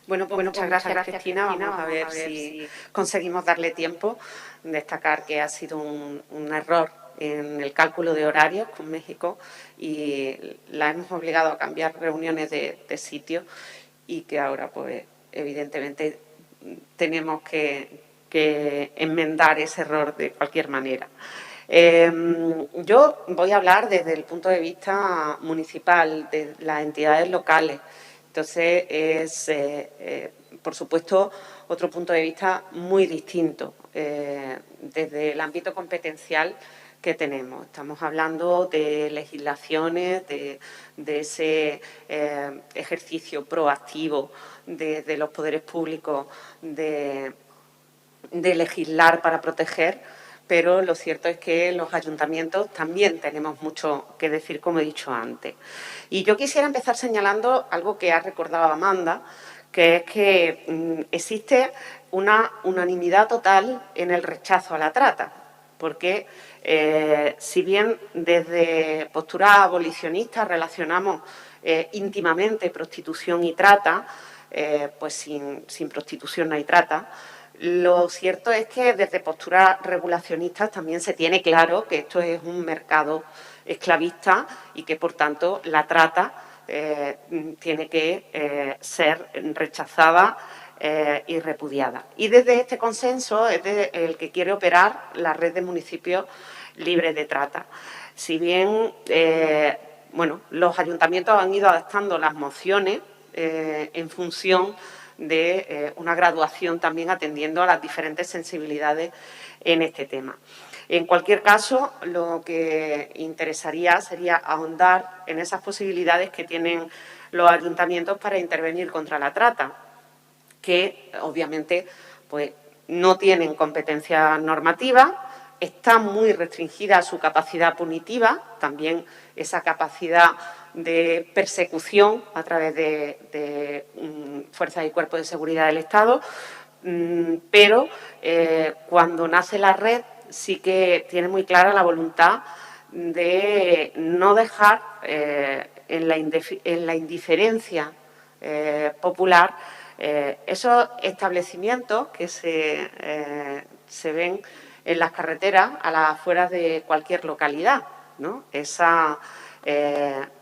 Bueno, pues muchas gracias, Cristina. Vamos a ver si conseguimos darle tiempo. Destacar que ha sido un error en el cálculo de horarios con México y la hemos obligado a cambiar reuniones de sitio y que ahora, pues, evidentemente tenemos que enmendar ese error de cualquier manera. Yo voy a hablar desde el punto de vista municipal, de las entidades locales, Entonces, es, por supuesto, otro punto de vista muy distinto desde el ámbito competencial que tenemos. Estamos hablando de legislaciones, de ese ejercicio proactivo de los poderes públicos de legislar para proteger, pero lo cierto es que los ayuntamientos también tenemos mucho que decir, como he dicho antes. Y yo quisiera empezar señalando algo que ha recordado Amanda, que es que existe una unanimidad total en el rechazo a la trata, porque si bien desde posturas abolicionistas relacionamos íntimamente prostitución y trata, pues sin prostitución no hay trata, lo cierto es que desde posturas regulacionistas también se tiene claro que esto es un mercado esclavista y que, por tanto, la trata tiene que ser rechazada y repudiada. Y desde este consenso es el que quiere operar la red de municipios libres de trata. Si bien bueno, los ayuntamientos han ido adaptando las mociones en función de una graduación también atendiendo a las diferentes sensibilidades en este tema. En cualquier caso, lo que interesaría sería ahondar en esas posibilidades que tienen los ayuntamientos para intervenir contra la trata, que obviamente pues, no tienen competencia normativa, está muy restringida su capacidad punitiva, también esa capacidad de persecución a través de fuerzas y cuerpos de seguridad del Estado, pero cuando nace la red sí que tiene muy clara la voluntad de no dejar en la indiferencia popular esos establecimientos que se ven en las carreteras a las afueras de cualquier localidad, ¿no? Esa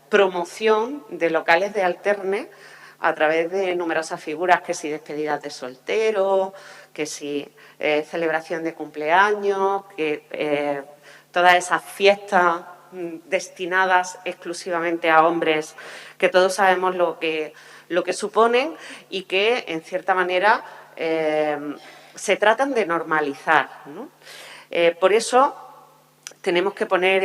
promoción de locales de alterne a través de numerosas figuras, que si despedidas de solteros, que si celebración de cumpleaños, que todas esas fiestas destinadas exclusivamente a hombres, que todos sabemos lo que suponen y que, en cierta manera, se tratan de normalizar, ¿no? Por eso tenemos que poner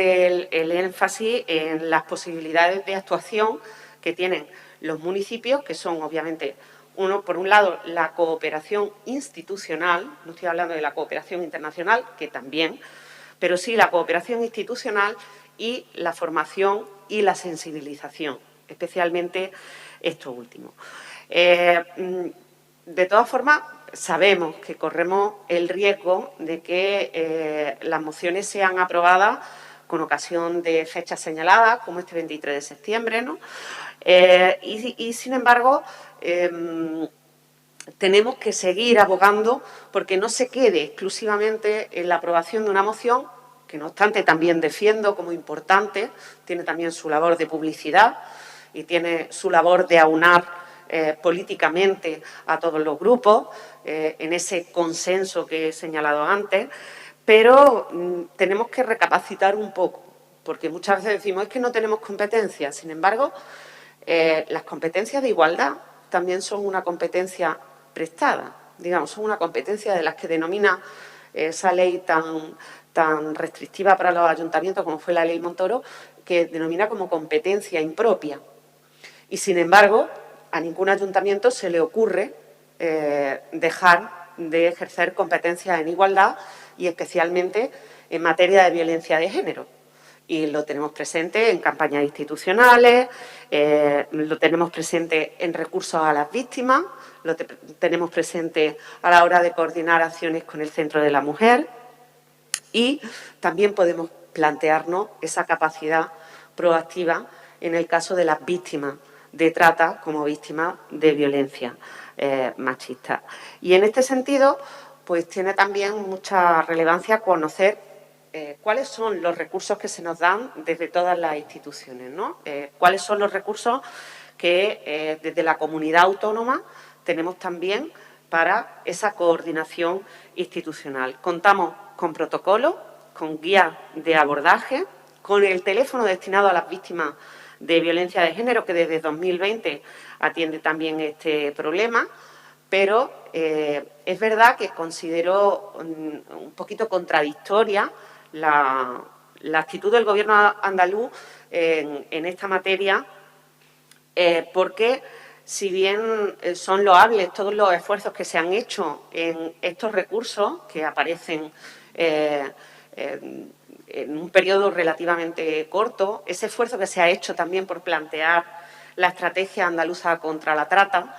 el énfasis en las posibilidades de actuación que tienen los municipios, que son, obviamente, por un lado, la cooperación institucional, no estoy hablando de la cooperación internacional, que también, pero sí la cooperación institucional y la formación y la sensibilización, especialmente esto último. De todas formas, sabemos que corremos el riesgo de que las mociones sean aprobadas con ocasión de fechas señaladas, como este 23 de septiembre, ¿no? Y, sin embargo, tenemos que seguir abogando porque no se quede exclusivamente en la aprobación de una moción, que no obstante también defiendo como importante, tiene también su labor de publicidad y tiene su labor de aunar políticamente a todos los grupos en ese consenso que he señalado antes, pero tenemos que recapacitar un poco, porque muchas veces decimos es que no tenemos competencias. Sin embargo, las competencias de igualdad también son una competencia prestada, digamos, son una competencia de las que denomina esa ley tan restrictiva para los ayuntamientos como fue la ley Montoro, que denomina como competencia impropia. Y, sin embargo, a ningún ayuntamiento se le ocurre dejar de ejercer competencias en igualdad y especialmente en materia de violencia de género. Y lo tenemos presente en campañas institucionales, lo tenemos presente en recursos a las víctimas, lo tenemos presente a la hora de coordinar acciones con el Centro de la Mujer y también podemos plantearnos esa capacidad proactiva en el caso de las víctimas de trata como víctimas de violencia machista. Y en este sentido, pues tiene también mucha relevancia conocer cuáles son los recursos que se nos dan desde todas las instituciones, ¿no? Cuáles son los recursos que desde la comunidad autónoma tenemos también para esa coordinación institucional. Contamos con protocolos, con guías de abordaje, con el teléfono destinado a las víctimas de Violencia de Género, que desde 2020 atiende también este problema, pero es verdad que considero un poquito contradictoria la actitud del Gobierno andaluz en esta materia, porque si bien son loables todos los esfuerzos que se han hecho en estos recursos que aparecen en un periodo relativamente corto, ese esfuerzo que se ha hecho también por plantear la estrategia andaluza contra la trata,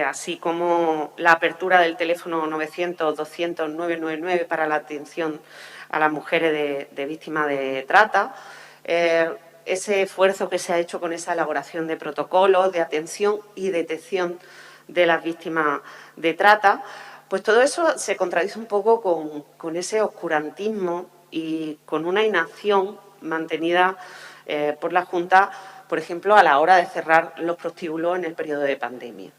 así como la apertura del teléfono 900-200-999 para la atención a las mujeres de víctimas de trata, ese esfuerzo que se ha hecho con esa elaboración de protocolos de atención y detección de las víctimas de trata, pues todo eso se contradice un poco con ese oscurantismo y con una inacción mantenida por la Junta, por ejemplo, a la hora de cerrar los prostíbulos en el periodo de pandemia.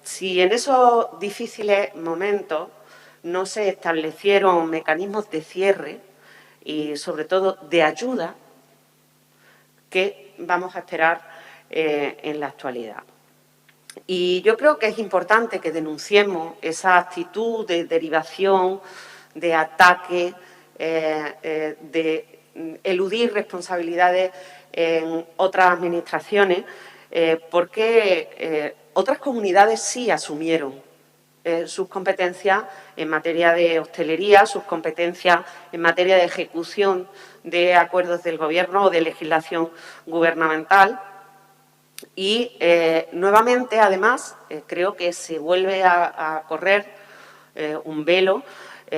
Si en esos difíciles momentos no se establecieron mecanismos de cierre y, sobre todo, de ayuda, ¿qué vamos a esperar en la actualidad? Y yo creo que es importante que denunciemos esa actitud de derivación, de ataque, de eludir responsabilidades en otras administraciones, porque otras comunidades sí asumieron sus competencias en materia de hostelería, sus competencias en materia de ejecución de acuerdos del Gobierno o de legislación gubernamental. Y, nuevamente, además, creo que se vuelve a correr un velo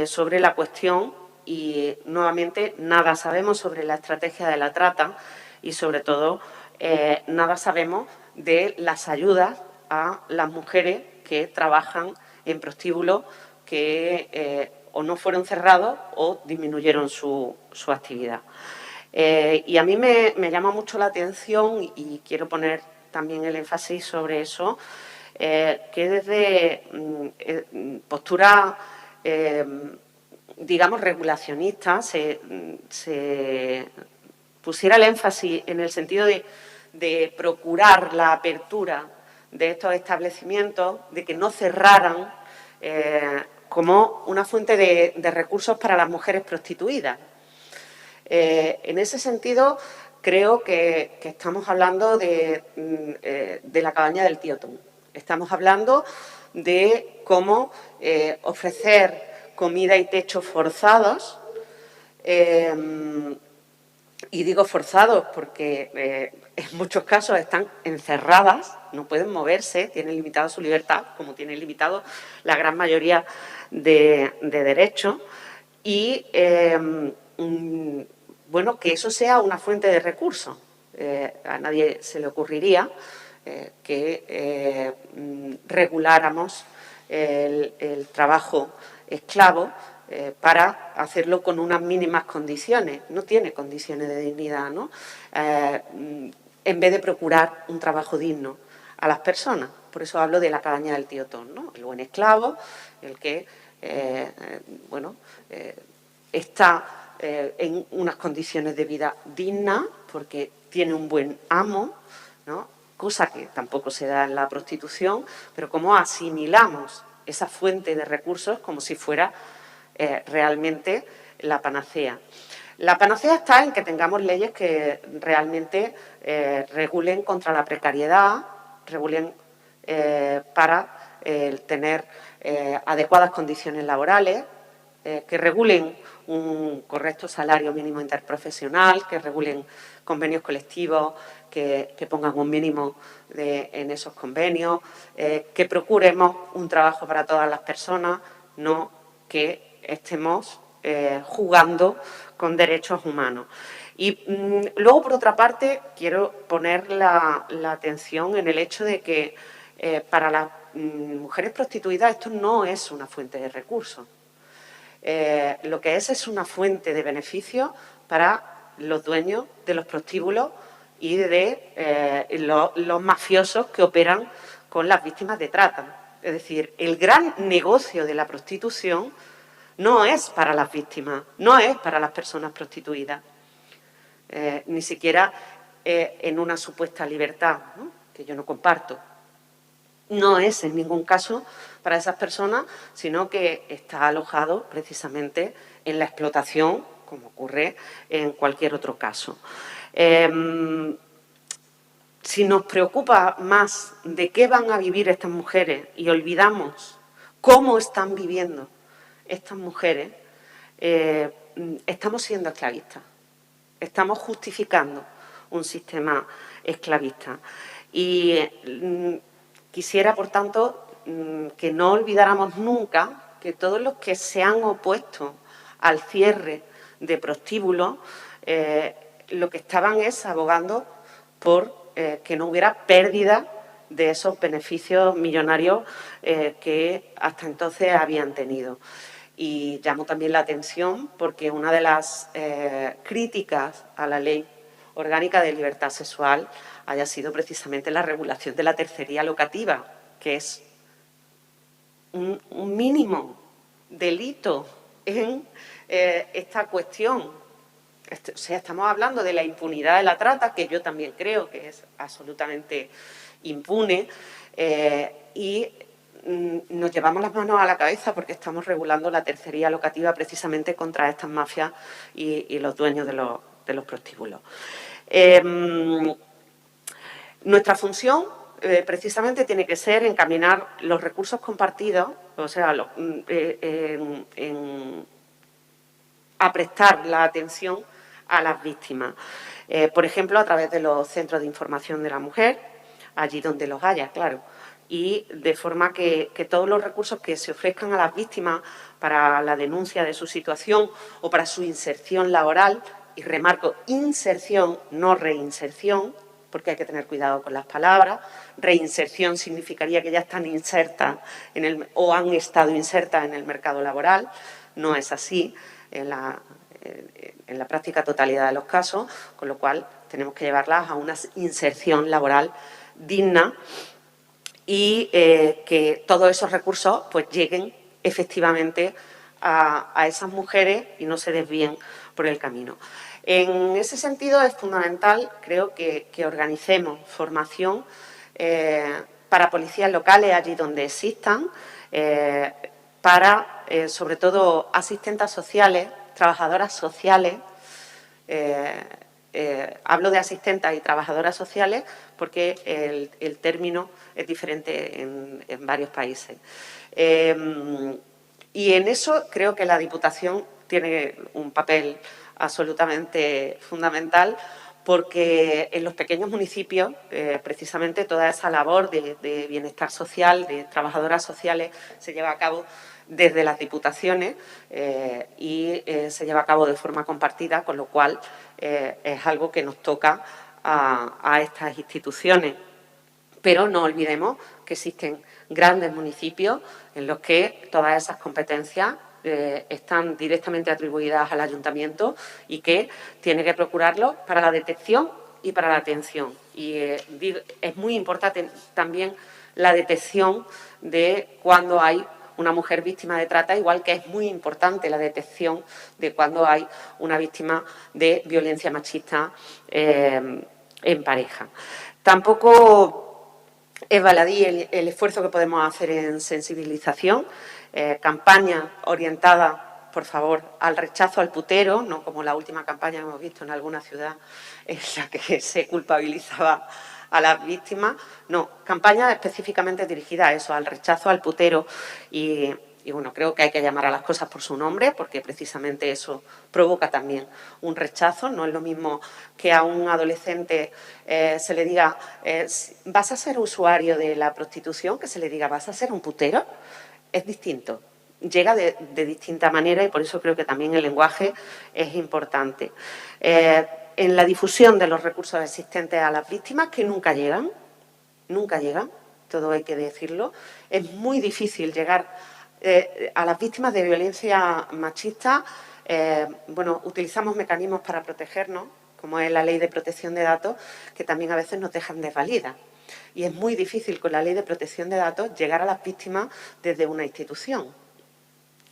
sobre la cuestión y, nuevamente, nada sabemos sobre la estrategia de la trata y, sobre todo, nada sabemos de las ayudas a las mujeres que trabajan en prostíbulos que o no fueron cerrados o disminuyeron su actividad. Y a mí me llama mucho la atención, y quiero poner también el énfasis sobre eso, que desde postura, digamos, regulacionista, se pusiera el énfasis en el sentido de procurar la apertura de estos establecimientos, de que no cerraran como una fuente de recursos para las mujeres prostituidas. En ese sentido, creo que estamos hablando de la cabaña del tío Tom. Estamos hablando de cómo ofrecer comida y techo forzados, y digo forzados porque en muchos casos están encerradas, no pueden moverse, tienen limitada su libertad, como tienen limitado la gran mayoría de derechos, y bueno, que eso sea una fuente de recursos. A nadie se le ocurriría que reguláramos el trabajo esclavo para hacerlo con unas mínimas condiciones. No tiene condiciones de dignidad, ¿no? En vez de procurar un trabajo digno a las personas. Por eso hablo de la cabaña del tío Tom, ¿no? El buen esclavo, el que, bueno, está en unas condiciones de vida dignas porque tiene un buen amo, ¿no? Cosa que tampoco se da en la prostitución, pero cómo asimilamos esa fuente de recursos como si fuera realmente la panacea. La panacea está en que tengamos leyes que realmente regulen contra la precariedad, regulen para tener adecuadas condiciones laborales, que regulen un correcto salario mínimo interprofesional, que regulen convenios colectivos, que pongan un mínimo en esos convenios, que procuremos un trabajo para todas las personas, no que estemos jugando con derechos humanos. Y luego, por otra parte, quiero poner la atención en el hecho de que para las mujeres prostituidas esto no es una fuente de recursos. Lo que es una fuente de beneficio para los dueños de los prostíbulos y de los mafiosos que operan con las víctimas de trata. Es decir, el gran negocio de la prostitución no es para las víctimas, no es para las personas prostituidas. Ni siquiera en una supuesta libertad, ¿no?, que yo no comparto. No es en ningún caso para esas personas, sino que está alojado precisamente en la explotación, como ocurre en cualquier otro caso. Si nos preocupa más de qué van a vivir estas mujeres y olvidamos cómo están viviendo estas mujeres, estamos siendo esclavistas, estamos justificando un sistema esclavista. Y quisiera, por tanto, que no olvidáramos nunca que todos los que se han opuesto al cierre de prostíbulos, lo que estaban es abogando por que no hubiera pérdida de esos beneficios millonarios que hasta entonces habían tenido. Y llamo también la atención porque una de las críticas a la Ley Orgánica de Libertad Sexual haya sido precisamente la regulación de la tercería locativa, que es un mínimo delito en esta cuestión. O sea, estamos hablando de la impunidad de la trata, que yo también creo que es absolutamente impune, y nos llevamos las manos a la cabeza porque estamos regulando la tercería locativa precisamente contra estas mafias y los dueños de los prostíbulos. Nuestra función precisamente tiene que ser encaminar los recursos compartidos, o sea, a prestar la atención a las víctimas. Por ejemplo, a través de los centros de información de la mujer, allí donde los haya, claro, y de forma que todos los recursos que se ofrezcan a las víctimas para la denuncia de su situación o para su inserción laboral, y remarco inserción, no reinserción, porque hay que tener cuidado con las palabras. Reinserción significaría que ya están insertas o han estado insertas en el mercado laboral. No es así en la práctica totalidad de los casos, con lo cual tenemos que llevarlas a una inserción laboral digna y que todos esos recursos pues lleguen efectivamente a esas mujeres y no se desvíen por el camino. En ese sentido es fundamental, creo, que organicemos formación para policías locales allí donde existan, para, sobre todo, asistentas sociales, trabajadoras sociales. Hablo de asistentas y trabajadoras sociales porque el término es diferente en varios países. Y en eso creo que la Diputación tiene un papel absolutamente fundamental, porque en los pequeños municipios, precisamente, toda esa labor de bienestar social, de trabajadoras sociales, se lleva a cabo desde las diputaciones y se lleva a cabo de forma compartida, con lo cual es algo que nos toca a estas instituciones. Pero no olvidemos que existen grandes municipios en los que todas esas competencias están directamente atribuidas al ayuntamiento y que tiene que procurarlo para la detección y para la atención. Y es muy importante también la detección de cuando hay una mujer víctima de trata, igual que es muy importante la detección de cuando hay una víctima de violencia machista en pareja. Tampoco es baladí el esfuerzo que podemos hacer en sensibilización. Campaña orientada, por favor, al rechazo al putero, no como la última campaña que hemos visto en alguna ciudad en la que se culpabilizaba a las víctimas. No, campaña específicamente dirigida a eso, al rechazo al putero. Y bueno, creo que hay que llamar a las cosas por su nombre, porque precisamente eso provoca también un rechazo. No es lo mismo que a un adolescente se le diga ¿vas a ser usuario de la prostitución? Que se le diga ¿vas a ser un putero? Es distinto, llega de distinta manera y por eso creo que también el lenguaje es importante. En la difusión de los recursos existentes a las víctimas, que nunca llegan, todo hay que decirlo. Es muy difícil llegar a las víctimas de violencia machista. Bueno, utilizamos mecanismos para protegernos, como es la Ley de Protección de Datos, que también a veces nos dejan desvalidas. Y es muy difícil con la Ley de Protección de Datos llegar a las víctimas desde una institución.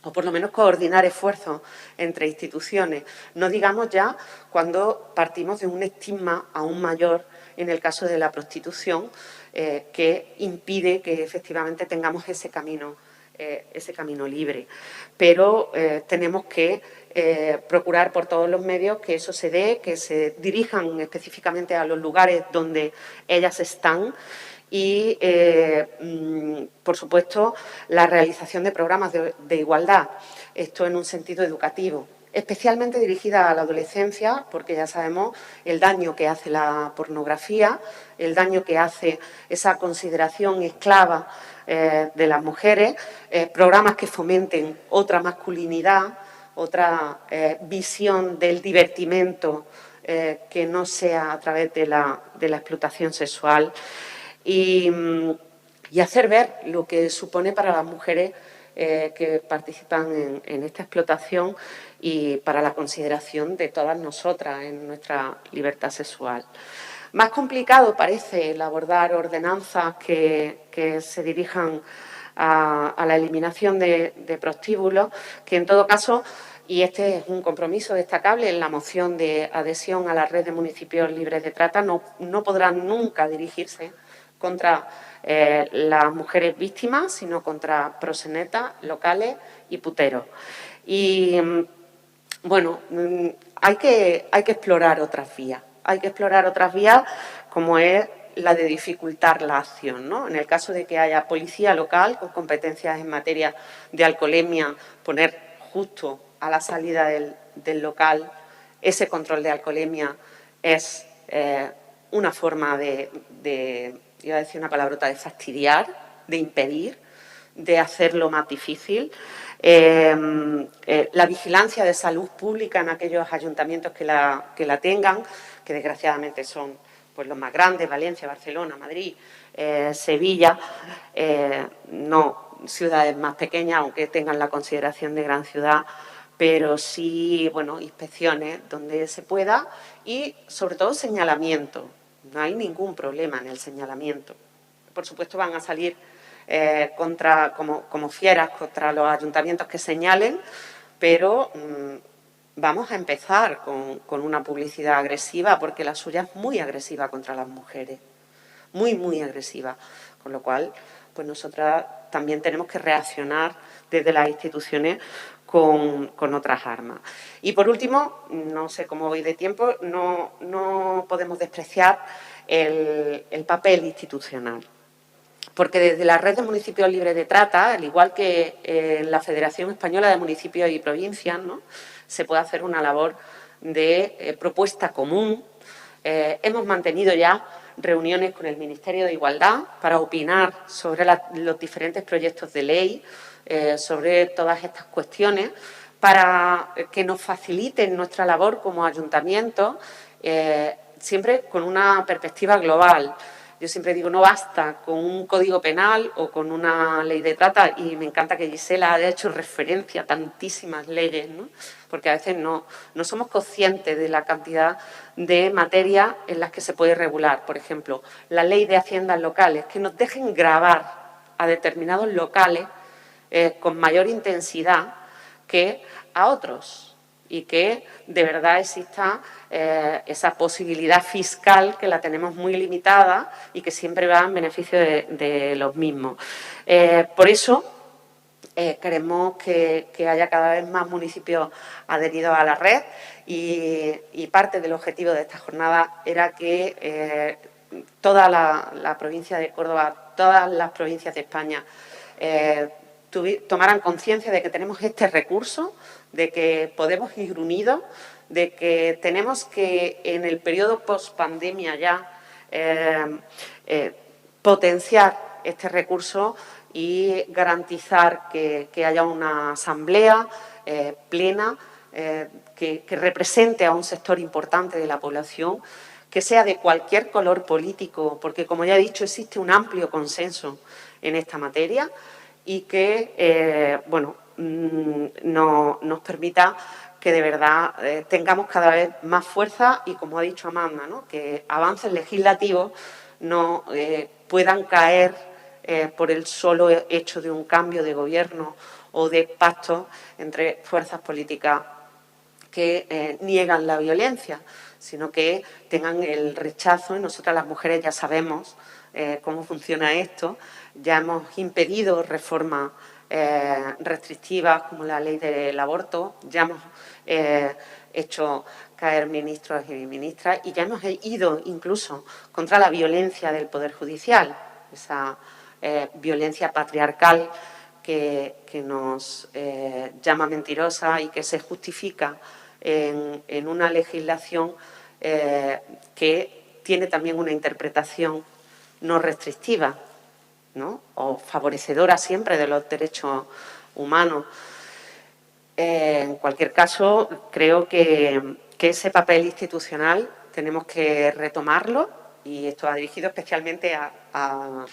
o por lo menos coordinar esfuerzos entre instituciones. No digamos ya cuando partimos de un estigma aún mayor en el caso de la prostitución, que impide que efectivamente tengamos ese camino libre. Pero tenemos que procurar por todos los medios que eso se dé, que se dirijan específicamente a los lugares donde ellas están y, por supuesto, la realización de programas de igualdad, esto en un sentido educativo, especialmente dirigida a la adolescencia, porque ya sabemos el daño que hace la pornografía, el daño que hace esa consideración esclava de las mujeres, programas que fomenten otra masculinidad, otra visión del divertimento que no sea a través de la explotación sexual y hacer ver lo que supone para las mujeres que participan en esta explotación y para la consideración de todas nosotras en nuestra libertad sexual. Más complicado parece el abordar ordenanzas que se dirijan a la eliminación de prostíbulos, que en todo caso, y este es un compromiso destacable en la moción de adhesión a la red de municipios libres de trata, no podrán nunca dirigirse contra las mujeres víctimas, sino contra proxenetas locales y puteros. Y, bueno, hay que explorar otras vías. Hay que explorar otras vías como es la de dificultar la acción, ¿no? En el caso de que haya policía local con competencias en materia de alcoholemia, poner justo a la salida del local ese control de alcoholemia es una forma iba a decir una palabrota, de fastidiar, de impedir, de hacerlo más difícil. La vigilancia de salud pública en aquellos ayuntamientos que la tengan, que desgraciadamente son pues, los más grandes, Valencia, Barcelona, Madrid, Sevilla, no ciudades más pequeñas, aunque tengan la consideración de gran ciudad, pero sí, bueno, inspecciones donde se pueda y, sobre todo, señalamiento. No hay ningún problema en el señalamiento. Por supuesto, van a salir como fieras contra los ayuntamientos que señalen, pero vamos a empezar con una publicidad agresiva, porque la suya es muy agresiva contra las mujeres, muy, muy agresiva. Con lo cual, pues nosotras también tenemos que reaccionar desde las instituciones con otras armas. Y, por último, no sé cómo voy de tiempo, no podemos despreciar el papel institucional. Porque desde la Red de Municipios Libres de Trata, al igual que en la Federación Española de Municipios y Provincias, ¿no?, se puede hacer una labor de propuesta común. Hemos mantenido ya reuniones con el Ministerio de Igualdad para opinar sobre los diferentes proyectos de ley, sobre todas estas cuestiones, para que nos faciliten nuestra labor como ayuntamiento, siempre con una perspectiva global. Yo siempre digo, no basta con un código penal o con una ley de trata, y me encanta que Gisela haya hecho referencia a tantísimas leyes, ¿no?, porque a veces no somos conscientes de la cantidad de materias en las que se puede regular. Por ejemplo, la ley de haciendas locales, que nos dejen gravar a determinados locales con mayor intensidad que a otros, y que de verdad exista esa posibilidad fiscal, que la tenemos muy limitada y que siempre va en beneficio de los mismos. Por eso queremos que haya cada vez más municipios adheridos a la red, y parte del objetivo de esta jornada era que toda la provincia de Córdoba, todas las provincias de España tomaran conciencia de que tenemos este recurso, de que podemos ir unidos, de que tenemos que en el periodo post-pandemia ya potenciar este recurso y garantizar que haya una asamblea plena que represente a un sector importante de la población, que sea de cualquier color político, porque, como ya he dicho, existe un amplio consenso en esta materia, y que nos permita que de verdad tengamos cada vez más fuerza y, como ha dicho Amanda, ¿no?, que avances legislativos no puedan caer por el solo hecho de un cambio de gobierno o de pactos entre fuerzas políticas que niegan la violencia, sino que tengan el rechazo. Y nosotras las mujeres ya sabemos cómo funciona esto, ya hemos impedido reformas restrictivas como la ley del aborto, ya hemos hecho caer ministros y ministras y ya hemos ido incluso contra la violencia del Poder Judicial, esa violencia patriarcal que nos llama mentirosa y que se justifica en una legislación que tiene también una interpretación no restrictiva, ¿no? O favorecedora siempre de los derechos humanos. En cualquier caso, creo que ese papel institucional tenemos que retomarlo, y esto ha dirigido especialmente a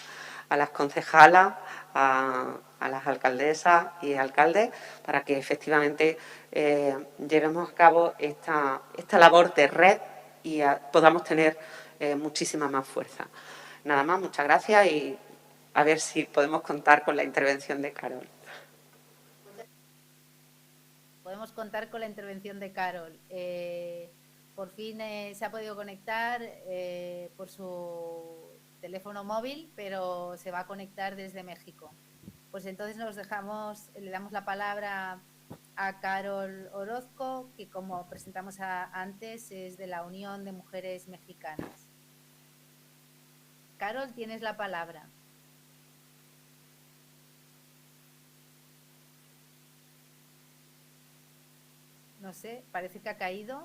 las concejalas, a las alcaldesas y alcaldes, para que efectivamente llevemos a cabo esta labor de red y podamos tener muchísima más fuerza. Nada más, muchas gracias y a ver si podemos contar con la intervención de Carol. Podemos contar con la intervención de Carol. Por fin se ha podido conectar por su teléfono móvil, pero se va a conectar desde México. Pues entonces le damos la palabra a Carol Orozco, que como presentamos antes es de la Unión de Mujeres Mexicanas. Carol, tienes la palabra. No sé, parece que ha caído.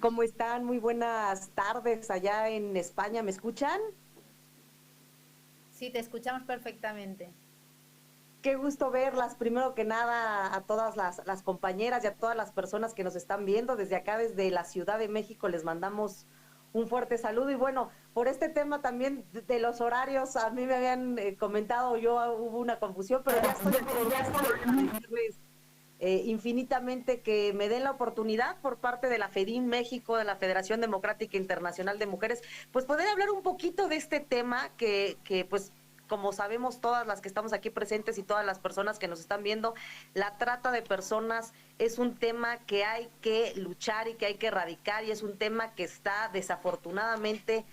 ¿Cómo están? Muy buenas tardes allá en España. ¿Me escuchan? Sí, te escuchamos perfectamente. Qué gusto verlas. Primero que nada, a todas las compañeras y a todas las personas que nos están viendo. Desde acá, desde la Ciudad de México, les mandamos un fuerte saludo. Y bueno, por este tema también de los horarios, a mí me habían comentado, hubo una confusión, pero ya estoy infinitamente que me den la oportunidad por parte de la FEDIM México, de la Federación Democrática Internacional de Mujeres, pues poder hablar un poquito de este tema que pues como sabemos todas las que estamos aquí presentes y todas las personas que nos están viendo, la trata de personas es un tema que hay que luchar y que hay que erradicar, y es un tema que está desafortunadamente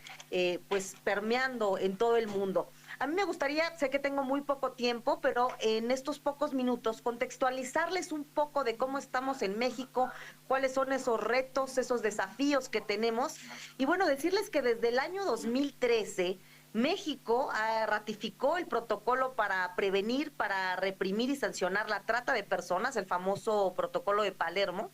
pues permeando en todo el mundo. A mí me gustaría, sé que tengo muy poco tiempo, pero en estos pocos minutos contextualizarles un poco de cómo estamos en México, cuáles son esos retos, esos desafíos que tenemos. Y bueno, decirles que desde el año 2013, México ratificó el protocolo para prevenir, para reprimir y sancionar la trata de personas, el famoso protocolo de Palermo.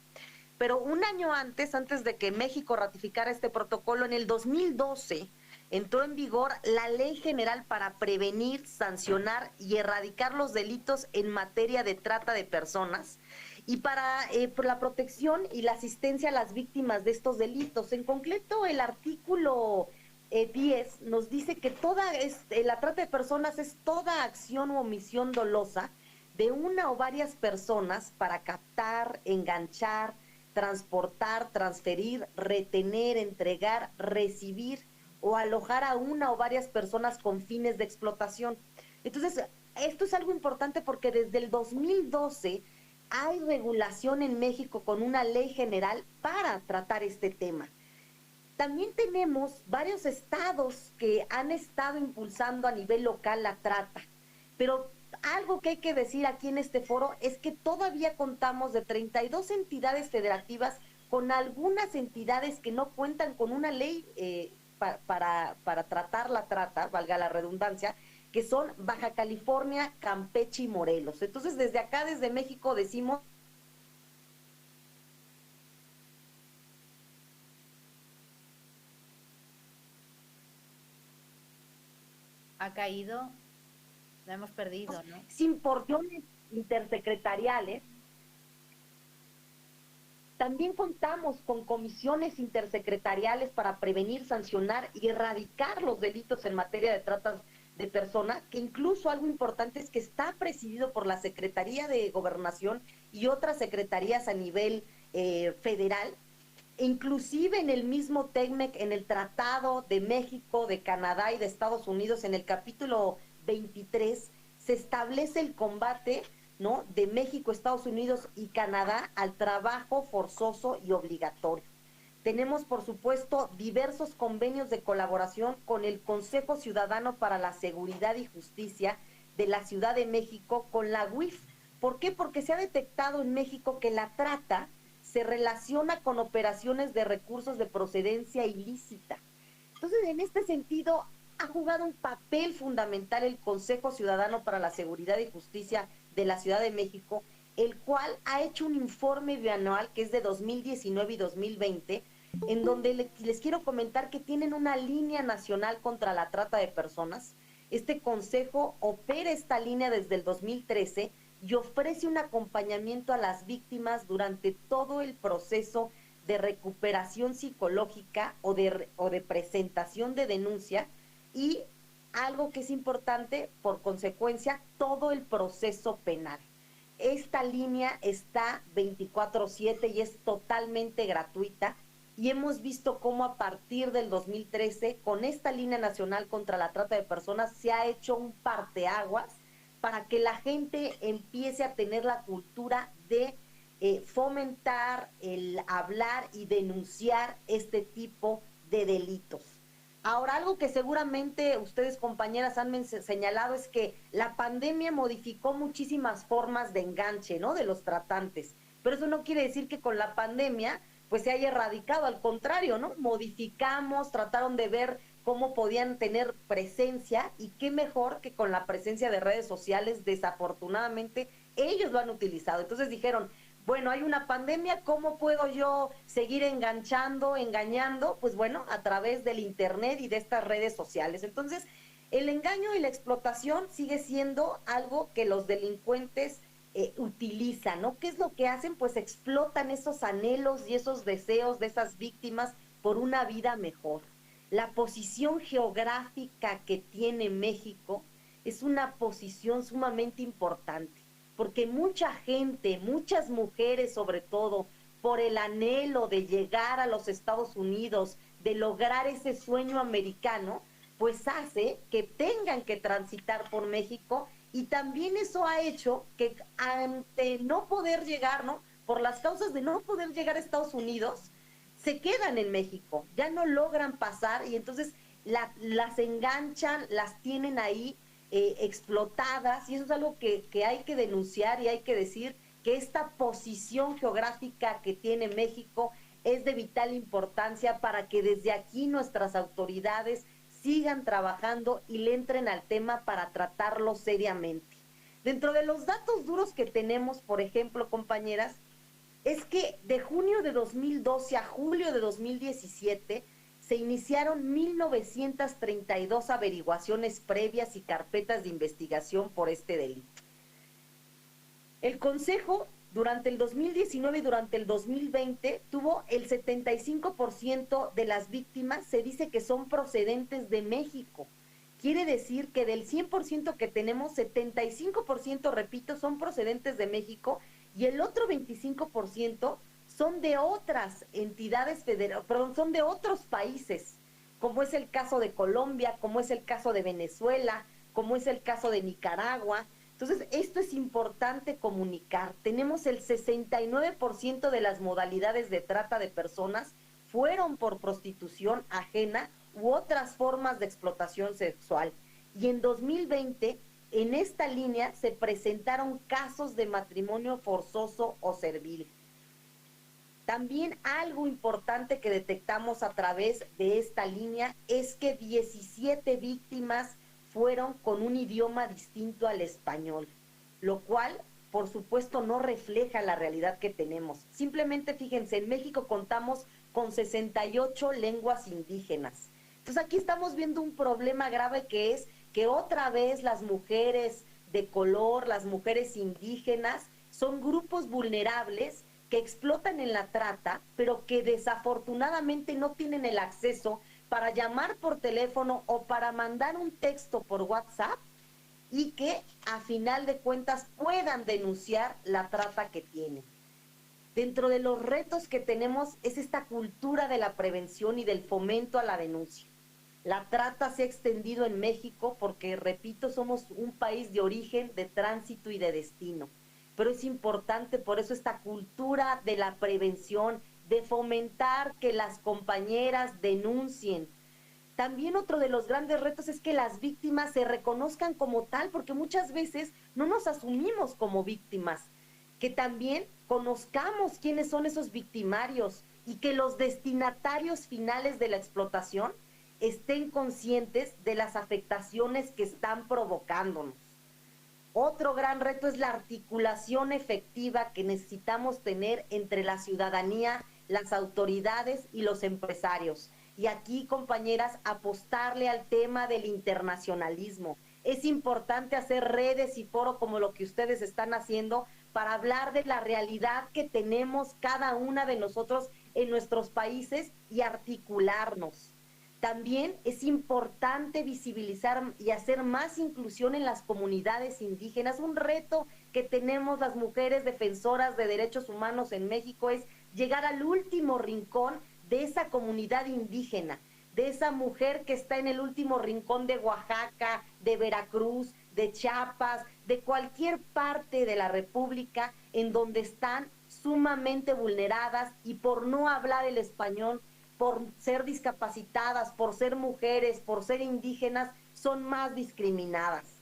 Pero un año antes de que México ratificara este protocolo, en el 2012, entró en vigor la Ley General para prevenir, sancionar y erradicar los delitos en materia de trata de personas y para por la protección y la asistencia a las víctimas de estos delitos. En concreto, el artículo 10 nos dice que la trata de personas es toda acción u omisión dolosa de una o varias personas para captar, enganchar, transportar, transferir, retener, entregar, recibir o alojar a una o varias personas con fines de explotación. Entonces, esto es algo importante porque desde el 2012 hay regulación en México con una ley general para tratar este tema. También tenemos varios estados que han estado impulsando a nivel local la trata, pero algo que hay que decir aquí en este foro es que todavía contamos de 32 entidades federativas con algunas entidades que no cuentan con una ley para tratar la trata, valga la redundancia, que son Baja California, Campeche y Morelos. Entonces, desde acá, desde México, decimos... Ha caído, lo hemos perdido, ¿no? Sin porciones intersecretariales. También contamos con comisiones intersecretariales para prevenir, sancionar y erradicar los delitos en materia de trata de personas, que incluso algo importante es que está presidido por la Secretaría de Gobernación y otras secretarías a nivel federal. inclusive en el mismo TECMEC, en el Tratado de México, de Canadá y de Estados Unidos, en el capítulo 23, se establece el combate, ¿no?, de México, Estados Unidos y Canadá al trabajo forzoso y obligatorio. Tenemos, por supuesto, diversos convenios de colaboración con el Consejo Ciudadano para la Seguridad y Justicia de la Ciudad de México, con la UIF. ¿Por qué? Porque se ha detectado en México que la trata se relaciona con operaciones de recursos de procedencia ilícita. Entonces, en este sentido, ha jugado un papel fundamental el Consejo Ciudadano para la Seguridad y Justicia de la Ciudad de México, el cual ha hecho un informe bianual que es de 2019 y 2020, en donde les quiero comentar que tienen una línea nacional contra la trata de personas. Este consejo opera esta línea desde el 2013 y ofrece un acompañamiento a las víctimas durante todo el proceso de recuperación psicológica o de presentación de denuncia, y algo que es importante, por consecuencia, todo el proceso penal. Esta línea está 24/7 y es totalmente gratuita, y hemos visto cómo a partir del 2013, con esta línea nacional contra la trata de personas, se ha hecho un parteaguas para que la gente empiece a tener la cultura de fomentar el hablar y denunciar este tipo de delitos. Ahora, algo que seguramente ustedes, compañeras, han señalado es que la pandemia modificó muchísimas formas de enganche, ¿no?, de los tratantes, pero eso no quiere decir que con la pandemia pues se haya erradicado, al contrario, ¿no? Modificamos, trataron de ver cómo podían tener presencia, y qué mejor que con la presencia de redes sociales. Desafortunadamente ellos lo han utilizado. Entonces dijeron, bueno, hay una pandemia, ¿cómo puedo yo seguir engañando? Pues bueno, a través del internet y de estas redes sociales. Entonces, el engaño y la explotación sigue siendo algo que los delincuentes utilizan, ¿no? ¿Qué es lo que hacen? Pues explotan esos anhelos y esos deseos de esas víctimas por una vida mejor. La posición geográfica que tiene México es una posición sumamente importante, porque mucha gente, muchas mujeres sobre todo, por el anhelo de llegar a los Estados Unidos, de lograr ese sueño americano, pues hace que tengan que transitar por México, y también eso ha hecho que ante no poder llegar, ¿no?, por las causas de no poder llegar a Estados Unidos, se quedan en México, ya no logran pasar, y entonces las enganchan, las tienen ahí explotadas, y eso es algo que hay que denunciar, y hay que decir que esta posición geográfica que tiene México es de vital importancia para que desde aquí nuestras autoridades sigan trabajando y le entren al tema para tratarlo seriamente. Dentro de los datos duros que tenemos, por ejemplo, compañeras, es que de junio de 2012 a julio de 2017 se iniciaron 1,932 averiguaciones previas y carpetas de investigación por este delito. El Consejo, durante el 2019 y durante el 2020, tuvo el 75% de las víctimas, se dice que son procedentes de México. Quiere decir que del 100% que tenemos, 75%, repito, son procedentes de México, y el otro 25% son de otras entidades federales, perdón, son de otros países, como es el caso de Colombia, como es el caso de Venezuela, como es el caso de Nicaragua. Entonces, esto es importante comunicar. Tenemos el 69% de las modalidades de trata de personas fueron por prostitución ajena u otras formas de explotación sexual. Y en 2020, en esta línea se presentaron casos de matrimonio forzoso o servil. También algo importante que detectamos a través de esta línea es que 17 víctimas fueron con un idioma distinto al español, lo cual, por supuesto, no refleja la realidad que tenemos. Simplemente fíjense, en México contamos con 68 lenguas indígenas. Entonces aquí estamos viendo un problema grave, que es que otra vez las mujeres de color, las mujeres indígenas, son grupos vulnerables que explotan en la trata, pero que desafortunadamente no tienen el acceso para llamar por teléfono o para mandar un texto por WhatsApp, y que a final de cuentas puedan denunciar la trata que tienen. dentro de los retos que tenemos es esta cultura de la prevención y del fomento a la denuncia. La trata se ha extendido en México porque, repito, somos un país de origen, de tránsito y de destino. Pero es importante, por eso, esta cultura de la prevención, de fomentar que las compañeras denuncien. También otro de los grandes retos es que las víctimas se reconozcan como tal, porque muchas veces no nos asumimos como víctimas. Que también conozcamos quiénes son esos victimarios y que los destinatarios finales de la explotación estén conscientes de las afectaciones que están provocándonos. Otro gran reto es la articulación efectiva que necesitamos tener entre la ciudadanía, las autoridades y los empresarios. Y aquí, compañeras, apostarle al tema del internacionalismo. Es importante hacer redes y foros como lo que ustedes están haciendo para hablar de la realidad que tenemos cada una de nosotros en nuestros países y articularnos. También es importante visibilizar y hacer más inclusión en las comunidades indígenas. Un reto que tenemos las mujeres defensoras de derechos humanos en México es llegar al último rincón de esa comunidad indígena, de esa mujer que está en el último rincón de Oaxaca, de Veracruz, de Chiapas, de cualquier parte de la República en donde están sumamente vulneradas y por no hablar el español, por ser discapacitadas, por ser mujeres, por ser indígenas, son más discriminadas.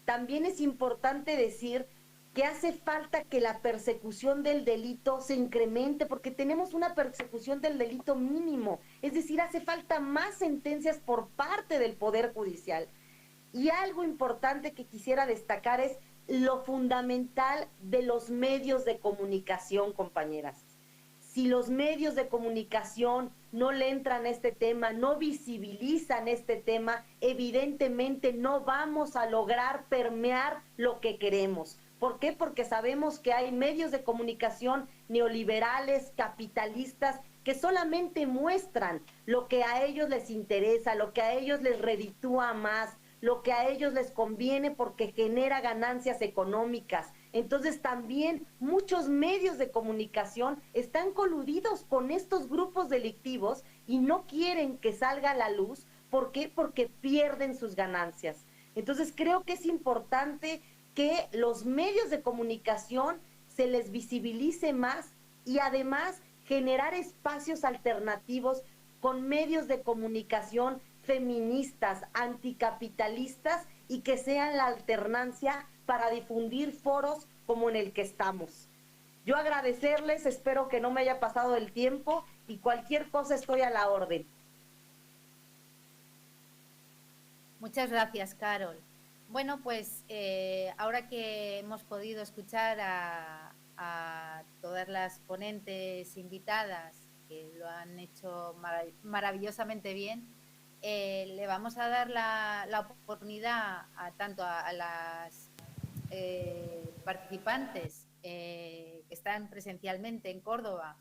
También es importante decir que hace falta que la persecución del delito se incremente, porque tenemos una persecución del delito mínimo, es decir, hace falta más sentencias por parte del Poder Judicial. Y algo importante que quisiera destacar es lo fundamental de los medios de comunicación, compañeras. Si los medios de comunicación no le entran a este tema, no visibilizan este tema, evidentemente no vamos a lograr permear lo que queremos. ¿Por qué? Porque sabemos que hay medios de comunicación neoliberales, capitalistas, que solamente muestran lo que a ellos les interesa, lo que a ellos les reditúa más, lo que a ellos les conviene porque genera ganancias económicas. Entonces también muchos medios de comunicación están coludidos con estos grupos delictivos y no quieren que salga a la luz. ¿Por qué? Porque pierden sus ganancias. Entonces creo que es importante que los medios de comunicación se les visibilice más y además generar espacios alternativos con medios de comunicación feministas, anticapitalistas y que sean la alternancia para difundir foros como en el que estamos. Yo agradecerles, espero que no me haya pasado el tiempo y cualquier cosa estoy a la orden. Muchas gracias, Carol. Bueno, pues ahora que hemos podido escuchar a todas las ponentes invitadas que lo han hecho maravillosamente bien, le vamos a dar la oportunidad tanto a las participantes que están presencialmente en Córdoba,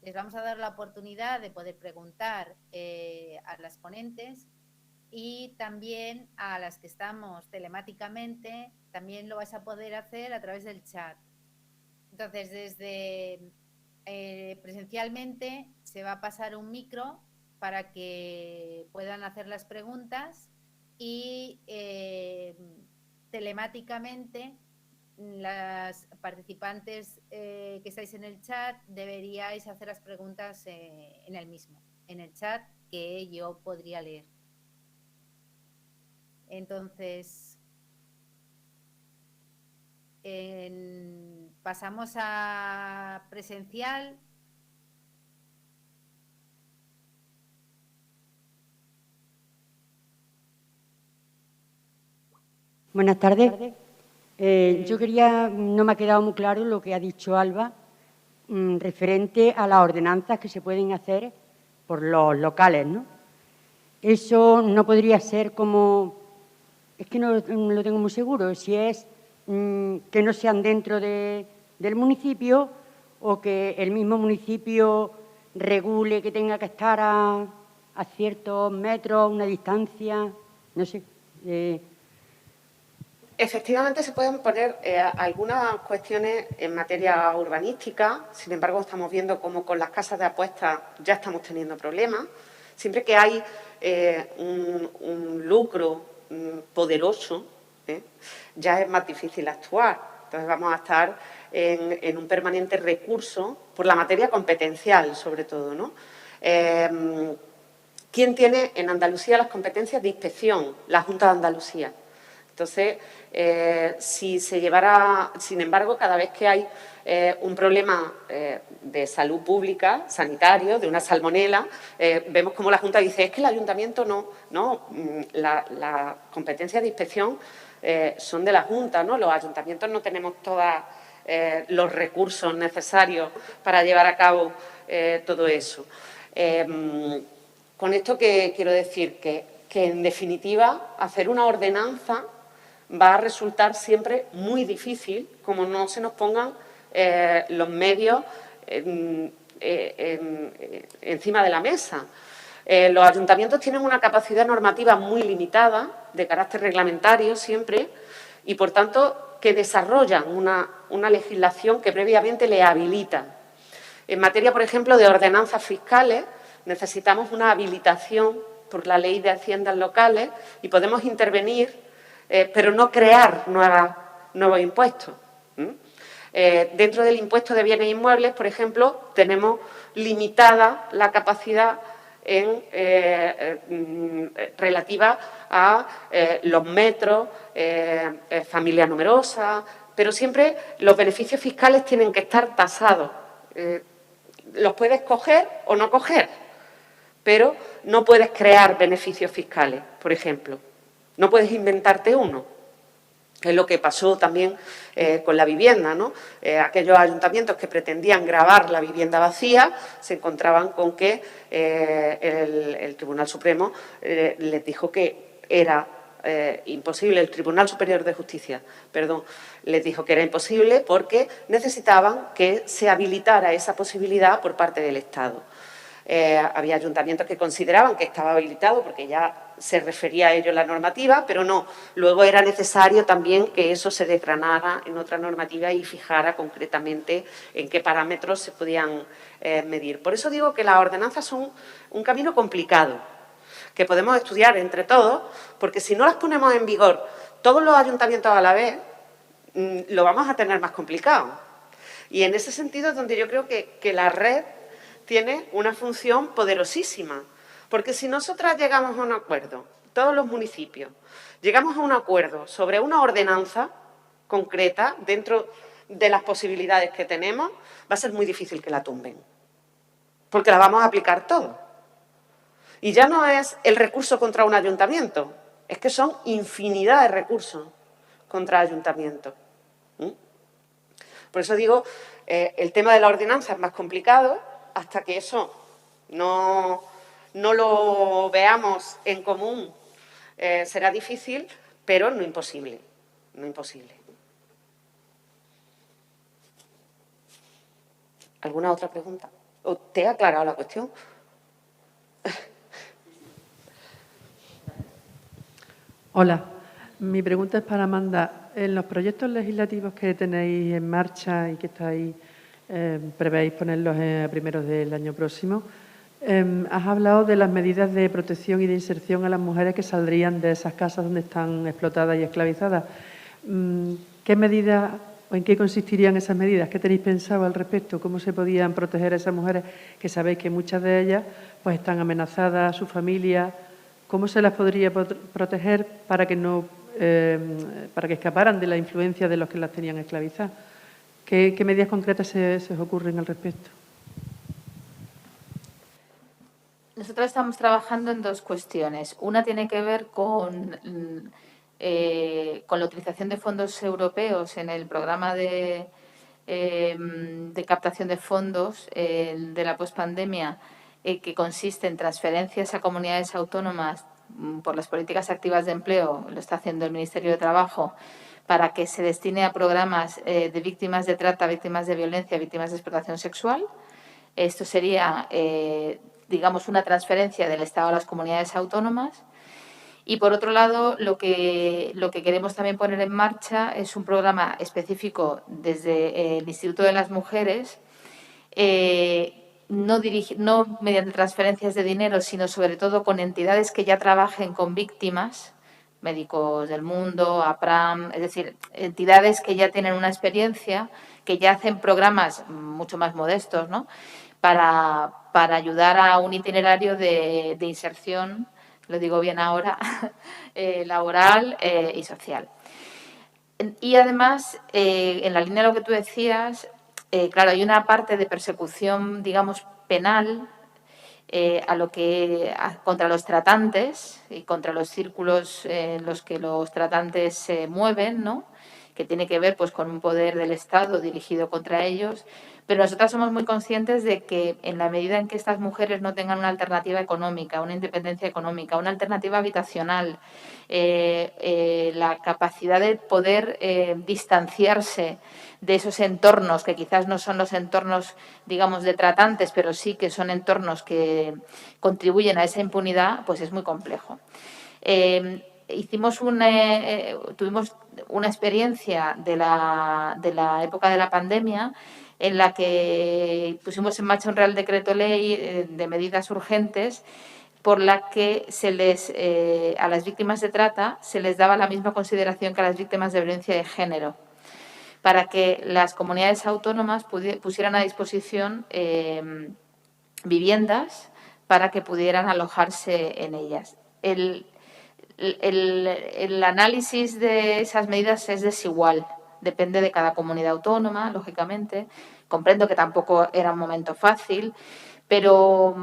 les vamos a dar la oportunidad de poder preguntar a las ponentes y también a las que estamos telemáticamente, también lo vais a poder hacer a través del chat. Entonces, desde presencialmente se va a pasar un micro para que puedan hacer las preguntas y telemáticamente las participantes que estáis en el chat deberíais hacer las preguntas en el mismo, en el chat que yo podría leer. Entonces, pasamos a presencial. Buenas tardes. Yo quería, no me ha quedado muy claro lo que ha dicho Alba, referente a las ordenanzas que se pueden hacer por los locales, ¿no? Eso no podría ser como, es que no lo tengo muy seguro, si es que no sean dentro del municipio o que el mismo municipio regule que tenga que estar a ciertos metros, una distancia, no sé. Efectivamente, se pueden poner algunas cuestiones en materia urbanística. Sin embargo, estamos viendo cómo con las casas de apuestas ya estamos teniendo problemas. Siempre que hay un lucro poderoso, ya es más difícil actuar. Entonces, vamos a estar en un permanente recurso por la materia competencial, sobre todo, ¿no? ¿Quién tiene en Andalucía las competencias de inspección? La Junta de Andalucía. Entonces, si se llevara, sin embargo, cada vez que hay un problema de salud pública, sanitario, de una salmonela, vemos como la Junta dice, es que el Ayuntamiento no, la competencia de inspección son de la Junta, ¿no? Los ayuntamientos no tenemos todos los recursos necesarios para llevar a cabo todo eso. Con esto que quiero decir que en definitiva, hacer una ordenanza va a resultar siempre muy difícil, como no se nos pongan los medios encima de la mesa. Los ayuntamientos tienen una capacidad normativa muy limitada, de carácter reglamentario siempre, y por tanto que desarrollan una legislación que previamente le habilita. En materia, por ejemplo, de ordenanzas fiscales, necesitamos una habilitación por la Ley de Haciendas Locales y podemos intervenir, pero no crear nuevos impuestos. Dentro del impuesto de bienes inmuebles, por ejemplo, tenemos limitada la capacidad relativa a los metros, familias numerosas, pero siempre los beneficios fiscales tienen que estar tasados. Los puedes coger o no coger, pero no puedes crear beneficios fiscales, por ejemplo. No puedes inventarte uno. Es lo que pasó también con la vivienda, ¿no? Aquellos ayuntamientos que pretendían gravar la vivienda vacía se encontraban con que el Tribunal Supremo les dijo que era imposible, el Tribunal Superior de Justicia, perdón, les dijo que era imposible porque necesitaban que se habilitara esa posibilidad por parte del Estado. Había ayuntamientos que consideraban que estaba habilitado porque ya se refería a ello la normativa, pero no. Luego era necesario también que eso se desgranara en otra normativa y fijara concretamente en qué parámetros se podían medir. Por eso digo que las ordenanzas son un camino complicado, que podemos estudiar entre todos, porque si no las ponemos en vigor todos los ayuntamientos a la vez, lo vamos a tener más complicado. Y en ese sentido es donde yo creo que la red tiene una función poderosísima, porque si nosotras llegamos a un acuerdo, todos los municipios, llegamos a un acuerdo sobre una ordenanza concreta dentro de las posibilidades que tenemos, va a ser muy difícil que la tumben, porque la vamos a aplicar todos. Y ya no es el recurso contra un ayuntamiento, es que son infinidad de recursos contra ayuntamientos. Por eso digo, el tema de la ordenanza es más complicado. Hasta que eso no lo veamos en común, será difícil, pero no imposible, no imposible. ¿Alguna otra pregunta? ¿Te he aclarado la cuestión? Hola, mi pregunta es para Amanda. En los proyectos legislativos que tenéis en marcha y que estáis prevéis ponerlos a primeros del año próximo, has hablado de las medidas de protección y de inserción a las mujeres que saldrían de esas casas donde están explotadas y esclavizadas. ¿Qué medidas o en qué consistirían esas medidas? ¿Qué tenéis pensado al respecto? ¿Cómo se podían proteger a esas mujeres que sabéis que muchas de ellas pues están amenazadas, su familia? ¿Cómo se las podría proteger para que escaparan de la influencia de los que las tenían esclavizadas? ¿Qué medidas concretas se os ocurren al respecto? Nosotros estamos trabajando en dos cuestiones. Una tiene que ver con la utilización de fondos europeos en el programa de captación de fondos de la pospandemia, que consiste en transferencias a comunidades autónomas por las políticas activas de empleo, lo está haciendo el Ministerio de Trabajo, para que se destine a programas de víctimas de trata, víctimas de violencia, víctimas de explotación sexual. Esto sería, digamos, una transferencia del Estado a las comunidades autónomas. Y, por otro lado, lo que queremos también poner en marcha es un programa específico desde el Instituto de las Mujeres, no mediante transferencias de dinero, sino sobre todo con entidades que ya trabajen con víctimas, Médicos del Mundo, APRAM, es decir, entidades que ya tienen una experiencia, que ya hacen programas mucho más modestos, ¿no?, para ayudar a un itinerario de inserción, lo digo bien ahora, laboral y social. Y además, en la línea de lo que tú decías, claro, hay una parte de persecución, digamos, penal contra los tratantes y contra los círculos en los que los tratantes se mueven, ¿no?, que tiene que ver pues con un poder del Estado dirigido contra ellos. Pero nosotras somos muy conscientes de que en la medida en que estas mujeres no tengan una alternativa económica, una independencia económica, una alternativa habitacional, la capacidad de poder distanciarse de esos entornos, que quizás no son los entornos, digamos, de tratantes, pero sí que son entornos que contribuyen a esa impunidad, pues es muy complejo. Tuvimos una experiencia de la época de la pandemia en la que pusimos en marcha un Real Decreto Ley de medidas urgentes por la que a las víctimas de trata se les daba la misma consideración que a las víctimas de violencia de género, para que las comunidades autónomas pusieran a disposición viviendas para que pudieran alojarse en ellas. El análisis de esas medidas es desigual, depende de cada comunidad autónoma, lógicamente. Comprendo que tampoco era un momento fácil, pero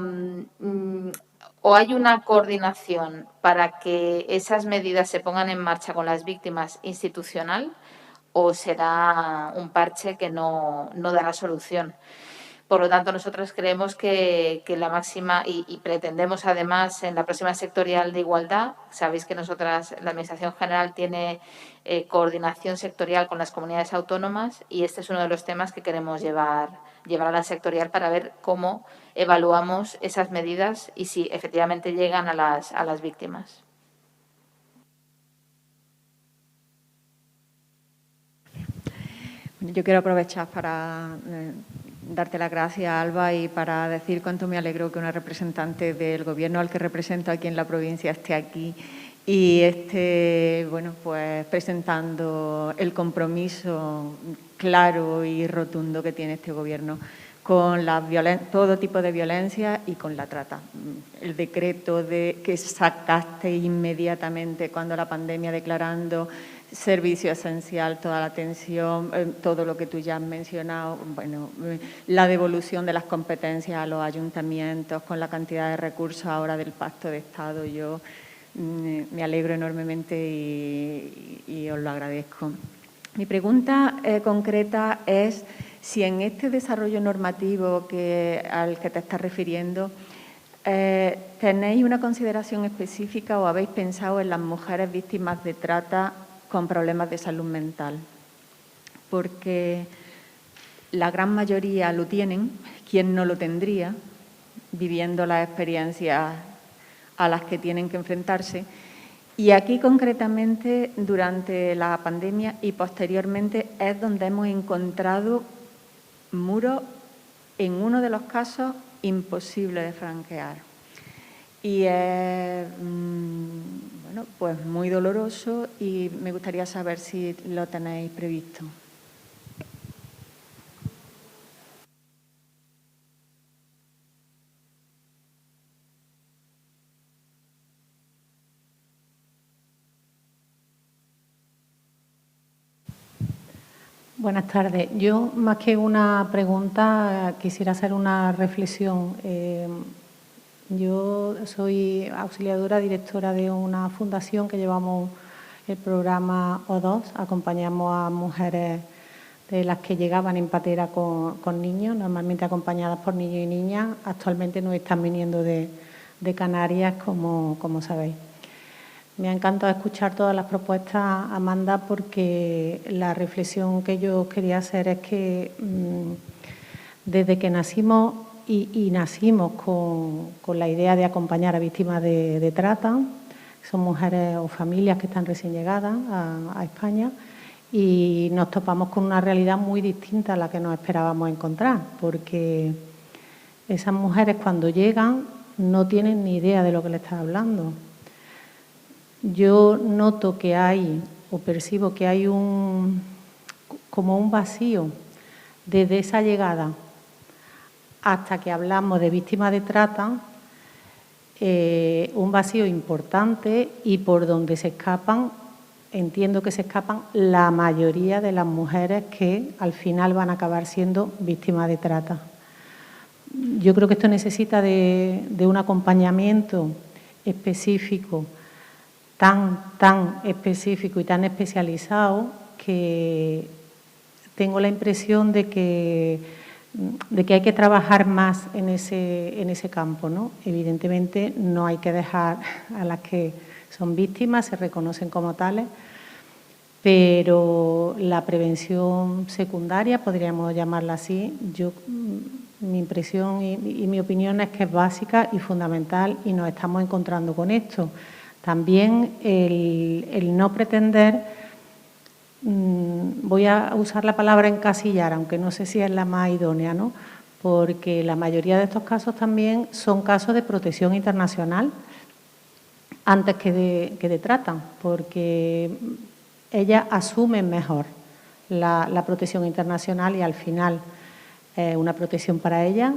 o hay una coordinación para que esas medidas se pongan en marcha con las víctimas institucional, o será un parche que no dará solución. Por lo tanto, nosotros creemos que la máxima, y pretendemos además en la próxima sectorial de igualdad, sabéis que nosotras, la Administración General, tiene coordinación sectorial con las comunidades autónomas, y este es uno de los temas que queremos llevar a la sectorial para ver cómo evaluamos esas medidas y si efectivamente llegan a las víctimas. Yo quiero aprovechar para darte las gracias, Alba, y para decir cuánto me alegro que una representante del Gobierno al que represento aquí en la provincia esté aquí y esté, bueno, pues presentando el compromiso claro y rotundo que tiene este Gobierno con todo tipo de violencia y con la trata. El decreto que sacaste inmediatamente cuando la pandemia, declarando servicio esencial, toda la atención, todo lo que tú ya has mencionado, bueno, la devolución de las competencias a los ayuntamientos con la cantidad de recursos ahora del Pacto de Estado, yo me alegro enormemente y os lo agradezco. Mi pregunta concreta es si en este desarrollo normativo al que te estás refiriendo tenéis una consideración específica o habéis pensado en las mujeres víctimas de trata con problemas de salud mental, porque la gran mayoría lo tienen, quien no lo tendría, viviendo las experiencias a las que tienen que enfrentarse. Y aquí concretamente, durante la pandemia y posteriormente, es donde hemos encontrado muros, en uno de los casos, imposible de franquear. Y es bueno, pues muy doloroso y me gustaría saber si lo tenéis previsto. Buenas tardes. Yo, más que una pregunta, quisiera hacer una reflexión. Yo soy auxiliadora, directora de una fundación que llevamos el programa O2. Acompañamos a mujeres de las que llegaban en patera con niños, normalmente acompañadas por niños y niñas. Actualmente nos están viniendo de Canarias, como sabéis. Me ha encantado escuchar todas las propuestas, Amanda, porque la reflexión que yo quería hacer es que desde que nacimos y nacimos con la idea de acompañar a víctimas de trata, Son mujeres o familias que están recién llegadas a España y nos topamos con una realidad muy distinta a la que nos esperábamos encontrar, porque esas mujeres cuando llegan no tienen ni idea de lo que le estás hablando. Yo noto que hay, o percibo que hay como un vacío desde esa llegada hasta que hablamos de víctimas de trata, un vacío importante y por donde se escapan, entiendo que se escapan la mayoría de las mujeres que al final van a acabar siendo víctimas de trata. Yo creo que esto necesita de un acompañamiento específico, tan específico y tan especializado, que tengo la impresión de que hay que trabajar más en ese campo, ¿no? Evidentemente no hay que dejar a las que son víctimas, se reconocen como tales, pero la prevención secundaria, podríamos llamarla así, mi impresión y mi opinión es que es básica y fundamental y nos estamos encontrando con esto. También el no pretender, voy a usar la palabra encasillar, aunque no sé si es la más idónea, ¿no? Porque la mayoría de estos casos también son casos de protección internacional antes que de trata, porque ellas asumen mejor la protección internacional y al final una protección para ellas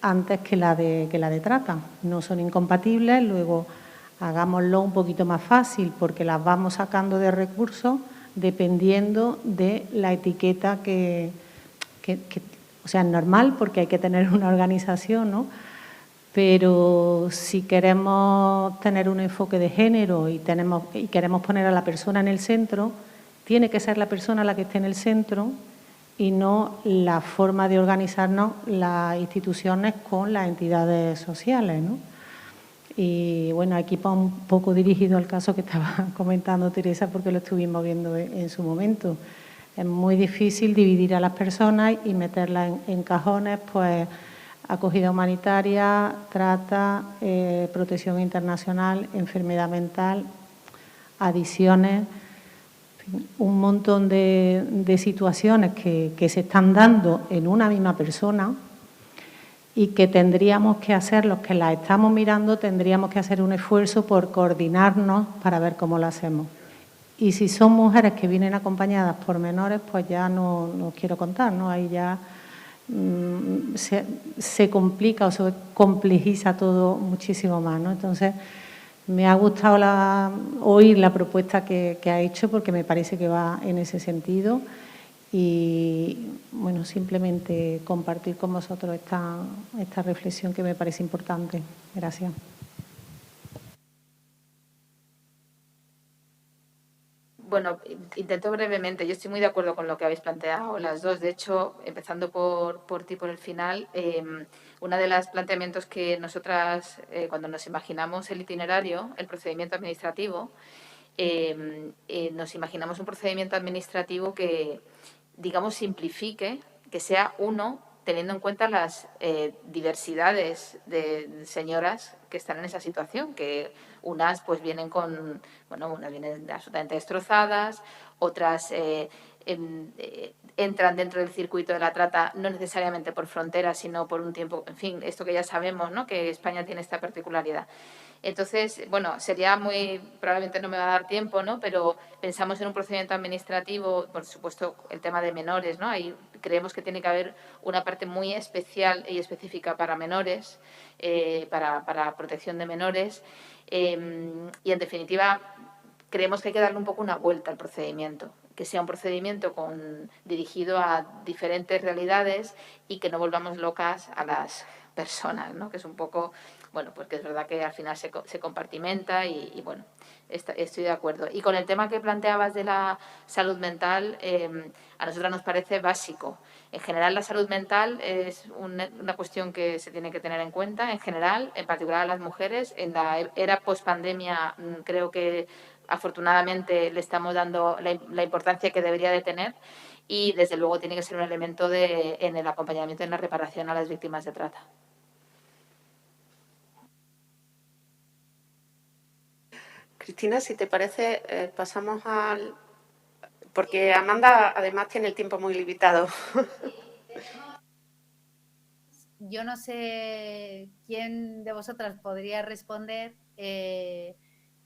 antes que la de trata. No son incompatibles, luego hagámoslo un poquito más fácil porque las vamos sacando de recursos dependiendo de la etiqueta o sea, es normal porque hay que tener una organización, ¿no? Pero si queremos tener un enfoque de género y queremos poner a la persona en el centro, tiene que ser la persona la que esté en el centro y no la forma de organizarnos las instituciones con las entidades sociales, ¿no? Y bueno, aquí va un poco dirigido al caso que estaba comentando Teresa, porque lo estuvimos viendo en su momento. Es muy difícil dividir a las personas y meterlas en cajones, pues acogida humanitaria, trata, protección internacional, enfermedad mental, adicciones, un montón de situaciones que se están dando en una misma persona y que tendríamos que hacer, los que las estamos mirando, tendríamos que hacer un esfuerzo por coordinarnos para ver cómo lo hacemos. Y si son mujeres que vienen acompañadas por menores, pues ya no quiero contar, ¿no? Ahí ya se complica o se complejiza todo muchísimo más, ¿no? Entonces, me ha gustado oír la propuesta que ha hecho porque me parece que va en ese sentido y, bueno, simplemente compartir con vosotros esta reflexión que me parece importante. Gracias. Bueno, intento brevemente. Yo estoy muy de acuerdo con lo que habéis planteado las dos. De hecho, empezando por ti, por el final, uno de los planteamientos que nosotras, cuando nos imaginamos el itinerario, el procedimiento administrativo, nos imaginamos un procedimiento administrativo que, digamos, simplifique, que sea uno, teniendo en cuenta las diversidades de señoras que están en esa situación, que unas pues vienen con, bueno, unas vienen absolutamente destrozadas, otras entran dentro del circuito de la trata no necesariamente por frontera, sino por un tiempo, en fin, esto que ya sabemos, ¿no? Que España tiene esta particularidad. Entonces, bueno, probablemente no me va a dar tiempo, ¿no? Pero pensamos en un procedimiento administrativo, por supuesto, el tema de menores, ¿no? Ahí creemos que tiene que haber una parte muy especial y específica para menores, para protección de menores. Y, en definitiva, creemos que hay que darle un poco una vuelta al procedimiento, que sea un procedimiento dirigido a diferentes realidades y que no volvamos locas a las personas, ¿no? Que es un poco, bueno, pues que es verdad que al final se compartimenta y bueno, estoy de acuerdo. Y con el tema que planteabas de la salud mental, a nosotros nos parece básico. En general, la salud mental es una cuestión que se tiene que tener en cuenta, en general, en particular a las mujeres. En la era post-pandemia creo que afortunadamente le estamos dando la importancia que debería de tener y, desde luego, tiene que ser un elemento en el acompañamiento y en la reparación a las víctimas de trata. Cristina, si te parece, pasamos al... Porque Amanda además tiene el tiempo muy limitado. Yo no sé quién de vosotras podría responder.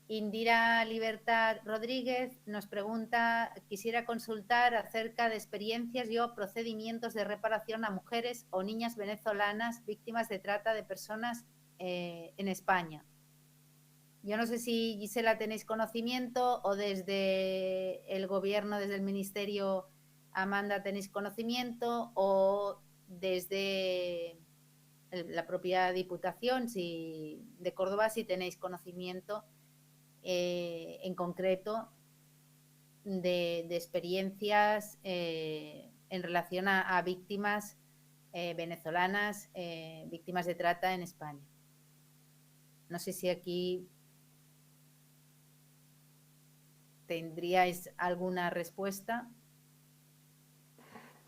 Indira Libertad Rodríguez nos pregunta, quisiera consultar acerca de experiencias o procedimientos de reparación a mujeres o niñas venezolanas víctimas de trata de personas en España. Yo no sé si, Gisela, tenéis conocimiento o desde el Gobierno, desde el Ministerio, Amanda, tenéis conocimiento o desde la propia Diputación de Córdoba si tenéis conocimiento en concreto de experiencias en relación a víctimas venezolanas, víctimas de trata en España. No sé si aquí tendríais alguna respuesta.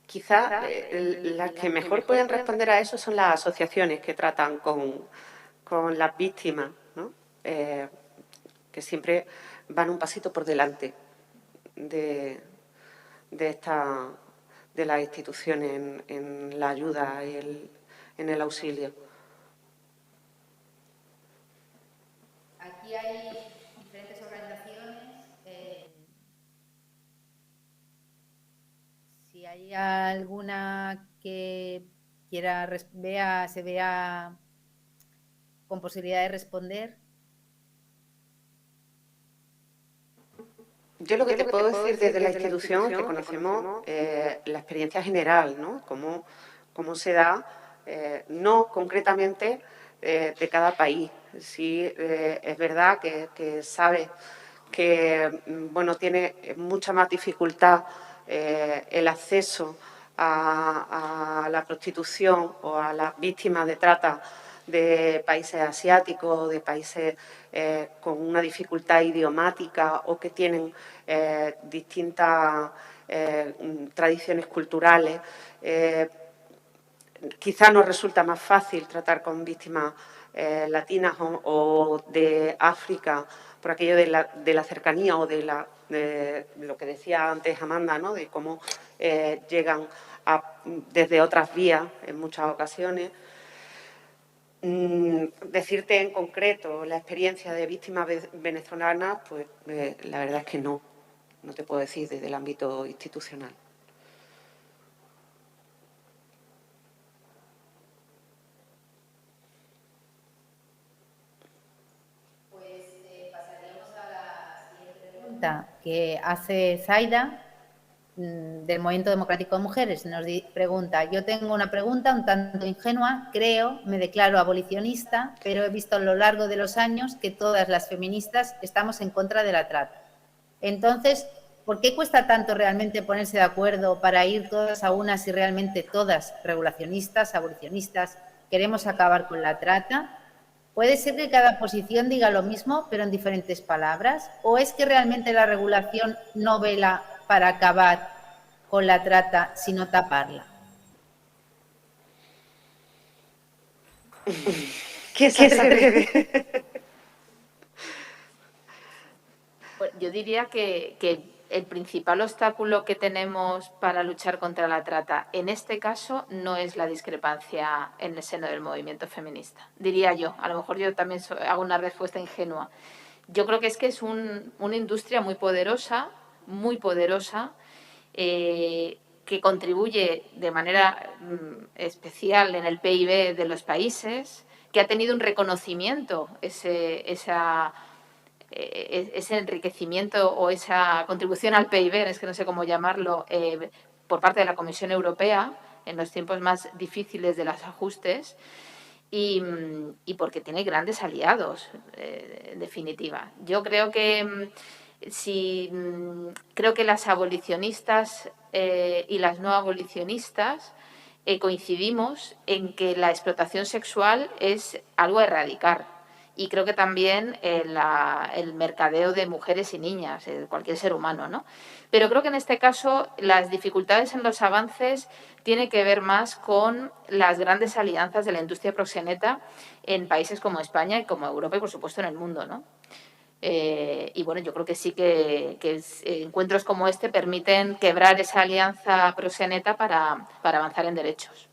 Quizá las que mejor pueden responder a eso son las asociaciones que tratan con las víctimas, ¿no? Que siempre van un pasito por delante de las instituciones en la ayuda y en el auxilio. Aquí hay diferentes organizaciones. Si hay alguna que se vea con posibilidad de responder. Yo lo que te puedo decir desde la institución que conocemos la experiencia general, ¿no? Cómo se da, no concretamente de cada país. Sí, es verdad que sabe que bueno, tiene mucha más dificultad el acceso a la prostitución o a las víctimas de trata de países asiáticos, de países con una dificultad idiomática o que tienen distintas tradiciones culturales. Quizá nos resulta más fácil tratar con víctimas latinas o de África por aquello de la cercanía o de lo que decía antes Amanda, ¿no? De cómo llegan desde otras vías en muchas ocasiones. Decirte en concreto la experiencia de víctimas venezolanas, pues la verdad es que no te puedo decir desde el ámbito institucional. Pues pasaríamos a la siguiente pregunta que hace Zaida del Movimiento Democrático de Mujeres. Nos pregunta, yo tengo una pregunta un tanto ingenua, me declaro abolicionista, pero he visto a lo largo de los años que todas las feministas estamos en contra de la trata. Entonces, ¿por qué cuesta tanto realmente ponerse de acuerdo para ir todas a una si realmente todas, regulacionistas, abolicionistas, queremos acabar con la trata? ¿Puede ser que cada posición diga lo mismo, pero en diferentes palabras? ¿O es que realmente la regulación no vela para acabar con la trata, sino taparla? ¿Qué se atreve? Pues yo diría que el principal obstáculo que tenemos para luchar contra la trata en este caso no es la discrepancia en el seno del movimiento feminista. Diría yo, a lo mejor yo también hago una respuesta ingenua. Yo creo que es una industria muy poderosa, que contribuye de manera especial en el PIB de los países, que ha tenido un reconocimiento, ese enriquecimiento o esa contribución al PIB, es que no sé cómo llamarlo, por parte de la Comisión Europea en los tiempos más difíciles de los ajustes y porque tiene grandes aliados, en definitiva. Yo creo que creo que las abolicionistas y las no abolicionistas coincidimos en que la explotación sexual es algo a erradicar. Y creo que también el mercadeo de mujeres y niñas, cualquier ser humano, ¿no? Pero creo que en este caso las dificultades en los avances tienen que ver más con las grandes alianzas de la industria proxeneta en países como España y como Europa y, por supuesto, en el mundo, ¿no? Y bueno, yo creo que sí que encuentros como este permiten quebrar esa alianza proxeneta para avanzar en derechos.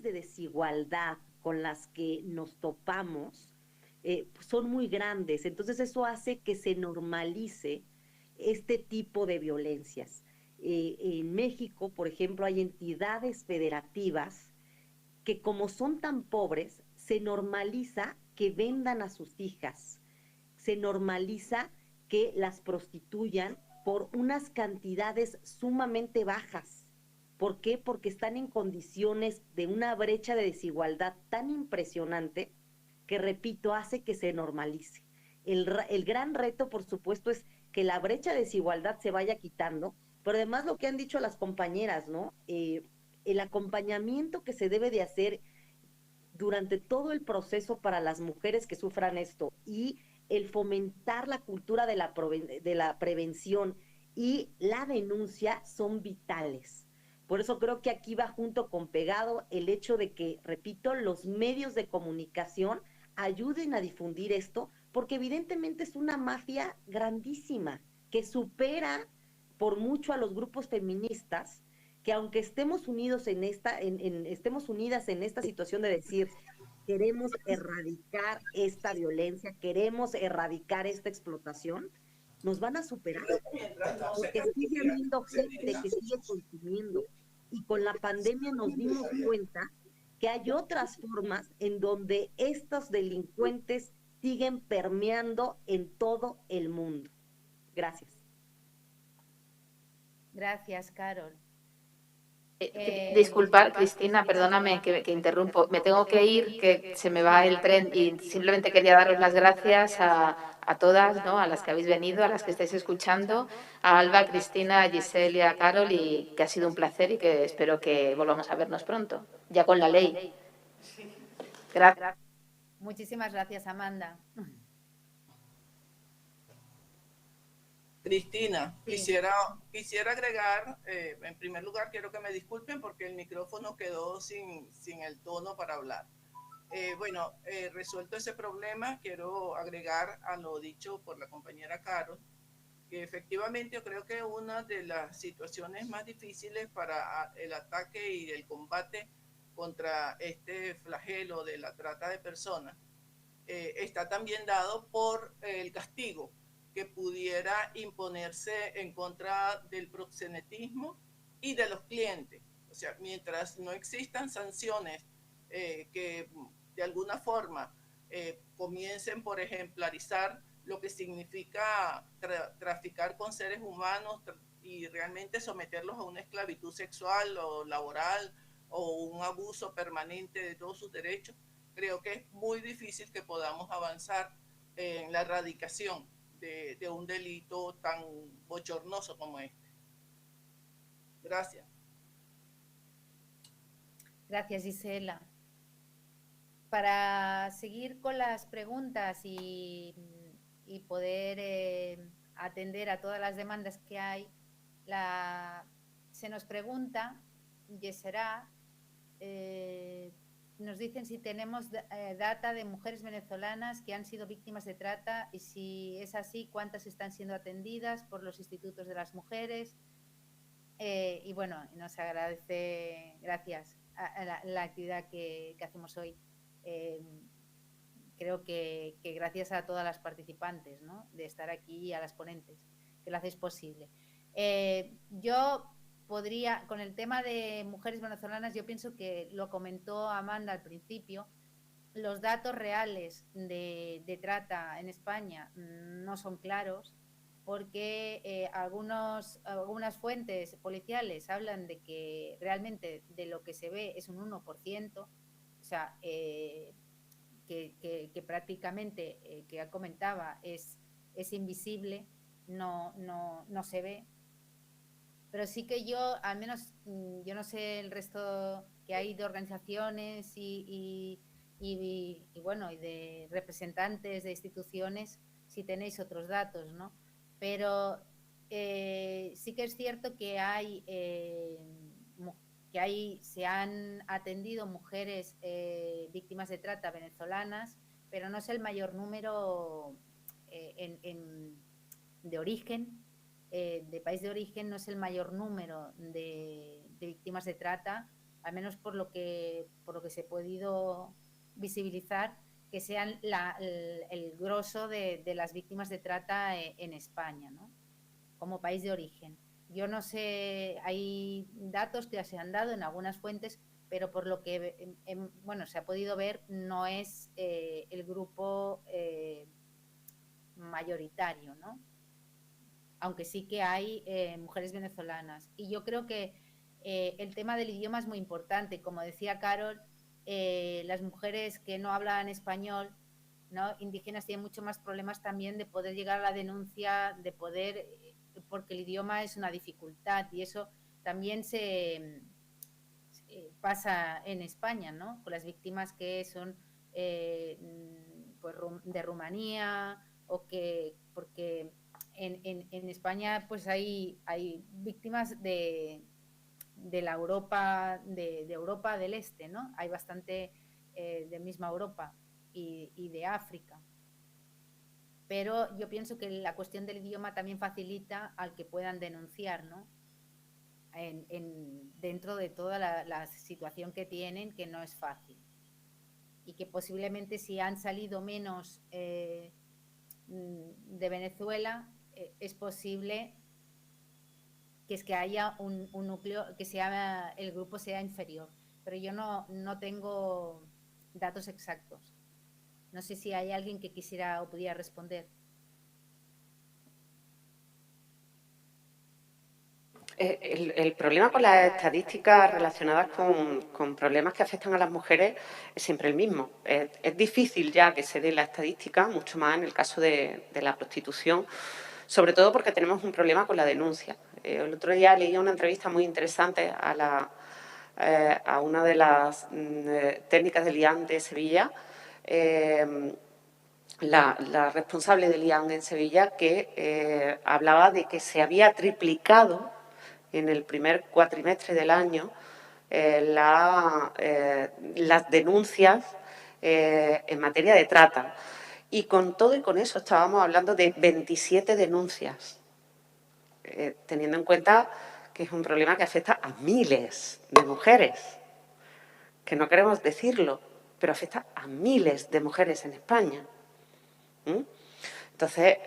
De desigualdad con las que nos topamos son muy grandes. Entonces eso hace que se normalice este tipo de violencias. En México, por ejemplo, hay entidades federativas que como son tan pobres, se normaliza que vendan a sus hijas, se normaliza que las prostituyan por unas cantidades sumamente bajas. ¿Por qué? Porque están en condiciones de una brecha de desigualdad tan impresionante que, repito, hace que se normalice. El gran reto, por supuesto, es que la brecha de desigualdad se vaya quitando, pero además lo que han dicho las compañeras, ¿no? El acompañamiento que se debe de hacer durante todo el proceso para las mujeres que sufran esto y el fomentar la cultura de la prevención y la denuncia son vitales. Por eso creo que aquí va junto con pegado el hecho de que, repito, los medios de comunicación ayuden a difundir esto, porque evidentemente es una mafia grandísima que supera por mucho a los grupos feministas, que aunque estemos unidos estemos unidas en esta situación de decir queremos erradicar esta violencia, queremos erradicar esta explotación, nos van a superar, porque sigue habiendo gente que sigue consumiendo. Y con la pandemia nos dimos cuenta que hay otras formas en donde estos delincuentes siguen permeando en todo el mundo. Gracias. Gracias, Carol. Disculpar, Cristina, perdóname que interrumpo. Me tengo que ir, que se me va el tren y simplemente quería daros las gracias a todas, ¿no? A las que habéis venido, a las que estáis escuchando, a Alba, a Cristina, a Giselle y a Carol, y que ha sido un placer y que espero que volvamos a vernos pronto, ya con la ley. Gracias. Muchísimas gracias, Amanda. Cristina, quisiera agregar, en primer lugar, quiero que me disculpen porque el micrófono quedó sin el tono para hablar. Resuelto ese problema, quiero agregar a lo dicho por la compañera Carol, que efectivamente yo creo que una de las situaciones más difíciles para el ataque y el combate contra este flagelo de la trata de personas está también dado por el castigo que pudiera imponerse en contra del proxenetismo y de los clientes. O sea, mientras no existan sanciones que de alguna forma comiencen por ejemplarizar lo que significa traficar con seres humanos y realmente someterlos a una esclavitud sexual o laboral o un abuso permanente de todos sus derechos, creo que es muy difícil que podamos avanzar en la erradicación de un delito tan bochornoso como este. Gracias. Gracias, Gisela. Para seguir con las preguntas y poder atender a todas las demandas que hay, se nos pregunta, Yesera, nos dicen si tenemos data de mujeres venezolanas que han sido víctimas de trata y si es así, cuántas están siendo atendidas por los institutos de las mujeres. Y bueno, nos agradece, gracias a la actividad que hacemos hoy. Creo que gracias a todas las participantes, ¿no? De estar aquí y a las ponentes, que lo hacéis posible. Yo podría, con el tema de mujeres venezolanas, yo pienso que lo comentó Amanda al principio, los datos reales de trata en España no son claros porque algunas fuentes policiales hablan de que realmente de lo que se ve es un 1%, o sea, que prácticamente, que comentaba, es invisible, no se ve. Pero sí que yo, al menos, yo no sé el resto que hay de organizaciones y bueno, y de representantes de instituciones, si tenéis otros datos, ¿no? pero sí que es cierto que se han atendido mujeres víctimas de trata venezolanas, pero no es el mayor número de origen, de país de origen, no es el mayor número de víctimas de trata, al menos por lo que se ha podido visibilizar, que sean el grosso de las víctimas de trata en España, ¿no? Como país de origen. Yo no sé, hay datos que se han dado en algunas fuentes, pero por lo que se ha podido ver, no es el grupo mayoritario, ¿no? Aunque sí que hay mujeres venezolanas. Y yo creo que el tema del idioma es muy importante. Como decía Carol, las mujeres que no hablan español, ¿no?, indígenas, tienen mucho más problemas también de poder llegar a la denuncia, de poder, porque el idioma es una dificultad, y eso también se pasa en España, ¿no?, con las víctimas que son pues, de Rumanía, o que, porque en España pues hay víctimas de la Europa, de Europa del Este, ¿no? Hay bastante de misma Europa y de África. Pero yo pienso que la cuestión del idioma también facilita al que puedan denunciar, ¿no? Dentro de toda la situación que tienen, que no es fácil. Y que posiblemente, si han salido menos de Venezuela, es posible que haya un núcleo, que el grupo sea inferior. Pero yo no tengo datos exactos. No sé si hay alguien que quisiera o pudiera responder. El problema con las estadísticas relacionadas con problemas que afectan a las mujeres es siempre el mismo. Es difícil ya que se dé la estadística, mucho más en el caso de la prostitución, sobre todo porque tenemos un problema con la denuncia. El otro día leí una entrevista muy interesante a una de las técnicas del IAN de Sevilla, la responsable del IAN en Sevilla, que hablaba de que se había triplicado en el primer cuatrimestre del año las denuncias en materia de trata. Y con todo y con eso estábamos hablando de 27 denuncias, teniendo en cuenta que es un problema que afecta a miles de mujeres, que no queremos decirlo, pero afecta a miles de mujeres en España. Entonces,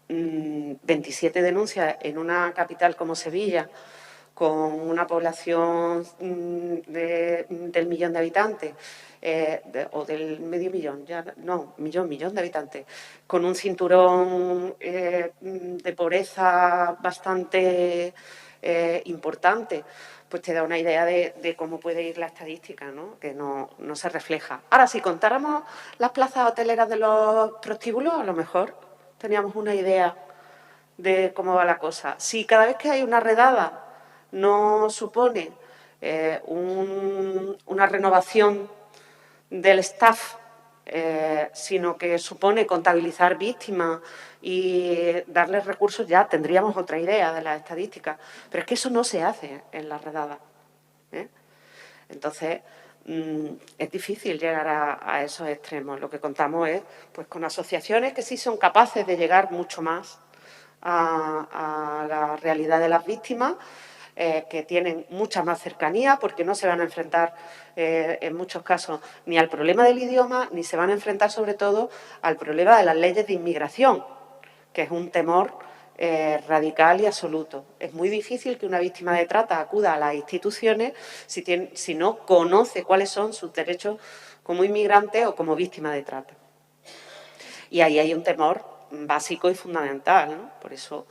27 denuncias en una capital como Sevilla, con una población del millón de habitantes, o del medio millón, millón de habitantes, con un cinturón de pobreza bastante importante, pues te da una idea de cómo puede ir la estadística, ¿no?, que no se refleja. Ahora, si contáramos las plazas hoteleras de los prostíbulos, a lo mejor teníamos una idea de cómo va la cosa. Si cada vez que hay una redada no supone una renovación del staff, sino que supone contabilizar víctimas y darles recursos, ya tendríamos otra idea de las estadísticas. Pero es que eso no se hace en las redadas, ¿eh? Entonces, es difícil llegar a esos extremos. Lo que contamos es pues con asociaciones que sí son capaces de llegar mucho más a la realidad de las víctimas, que tienen mucha más cercanía, porque no se van a enfrentar en muchos casos ni al problema del idioma, ni se van a enfrentar sobre todo al problema de las leyes de inmigración, que es un temor radical y absoluto. Es muy difícil que una víctima de trata acuda a las instituciones si no conoce cuáles son sus derechos como inmigrante o como víctima de trata. Y ahí hay un temor básico y fundamental, ¿no? Por eso,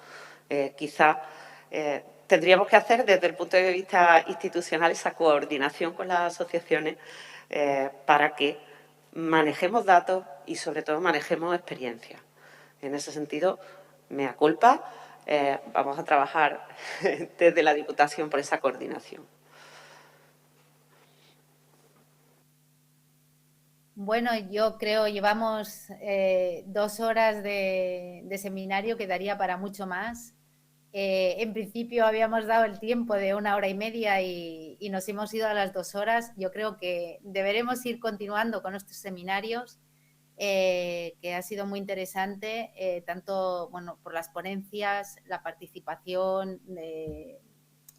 quizá tendríamos que hacer, desde el punto de vista institucional, esa coordinación con las asociaciones para que manejemos datos y, sobre todo, manejemos experiencias. En ese sentido, mea culpa, vamos a trabajar desde la Diputación por esa coordinación. Bueno, yo creo llevamos 2 horas de seminario que daría para mucho más. En principio habíamos dado el tiempo de 1 hora y media y nos hemos ido a las 2 horas. Yo creo que deberemos ir continuando con estos seminarios, que ha sido muy interesante, tanto bueno, por las ponencias, la participación,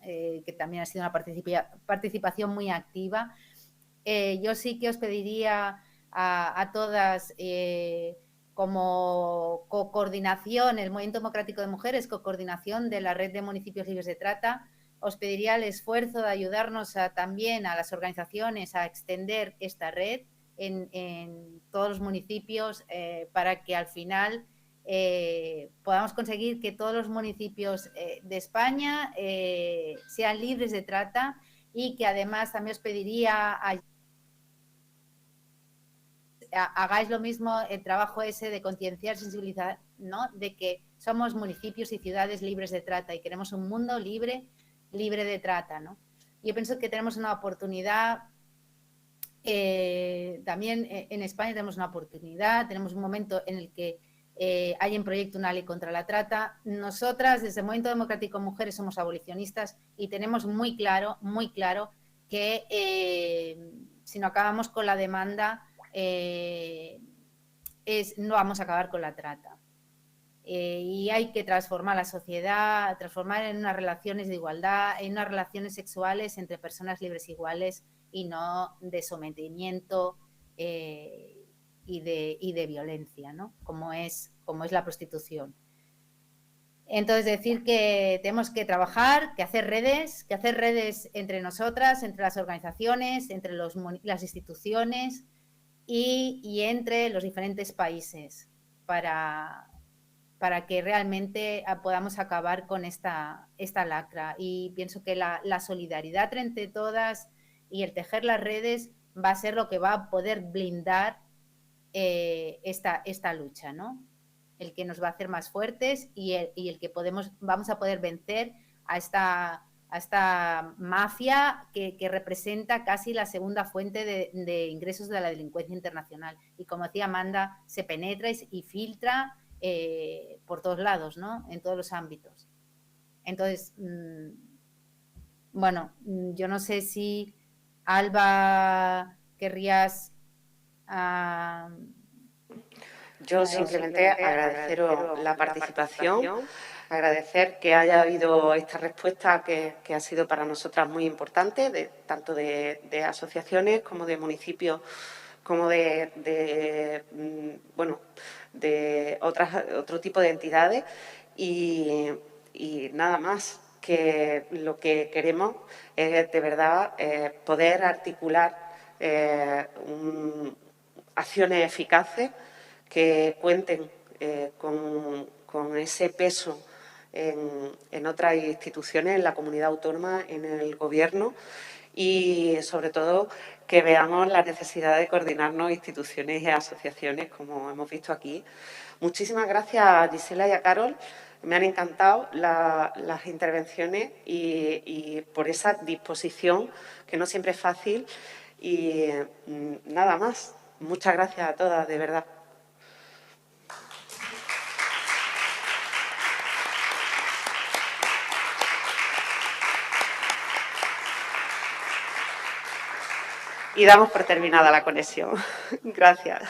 que también ha sido una participación muy activa. Yo sí que os pediría a todas, como coordinación, el Movimiento Democrático de Mujeres, coordinación de la Red de Municipios Libres de Trata, os pediría el esfuerzo de ayudarnos también a las organizaciones a extender esta red en todos los municipios, para que al final podamos conseguir que todos los municipios de España sean libres de trata, y que además también os pediría hagáis lo mismo, el trabajo ese de concienciar, sensibilizar, ¿no? De que somos municipios y ciudades libres de trata y queremos un mundo libre de trata, ¿no? Yo pienso que tenemos una oportunidad, también en España tenemos una oportunidad, tenemos un momento en el que hay en proyecto una ley contra la trata. Nosotras, desde el Movimiento Democrático Mujeres, somos abolicionistas y tenemos muy claro que si no acabamos con la demanda, no vamos a acabar con la trata. Y hay que transformar la sociedad, transformar en unas relaciones de igualdad, en unas relaciones sexuales entre personas libres e iguales, y no de sometimiento y de violencia, ¿no? Como es la prostitución. Entonces, decir que tenemos que trabajar, que hacer redes entre nosotras, entre las organizaciones, entre las instituciones y entre los diferentes países para que realmente podamos acabar con esta lacra. Y pienso que la solidaridad entre todas y el tejer las redes va a ser lo que va a poder blindar esta lucha, ¿no? El que nos va a hacer más fuertes y el que vamos a poder vencer a esta mafia que representa casi la segunda fuente de ingresos de la delincuencia internacional. Y como decía Amanda, se penetra y filtra por todos lados, ¿no? En todos los ámbitos. Entonces, bueno, yo no sé si Alba querrías... Yo simplemente agradeceros la participación, agradecer que haya habido esta respuesta que ha sido para nosotras muy importante, tanto de asociaciones como de municipios, como de otro tipo de entidades, y nada más, que lo que queremos es de verdad poder articular acciones eficaces que cuenten con ese peso en otras instituciones, en la comunidad autónoma, en el Gobierno, y sobre todo que veamos la necesidad de coordinarnos instituciones y asociaciones, como hemos visto aquí. Muchísimas gracias a Gisela y a Carol. Me han encantado las intervenciones y por esa disposición, que no siempre es fácil. Y nada más. Muchas gracias a todas, de verdad. Y damos por terminada la conexión. Gracias.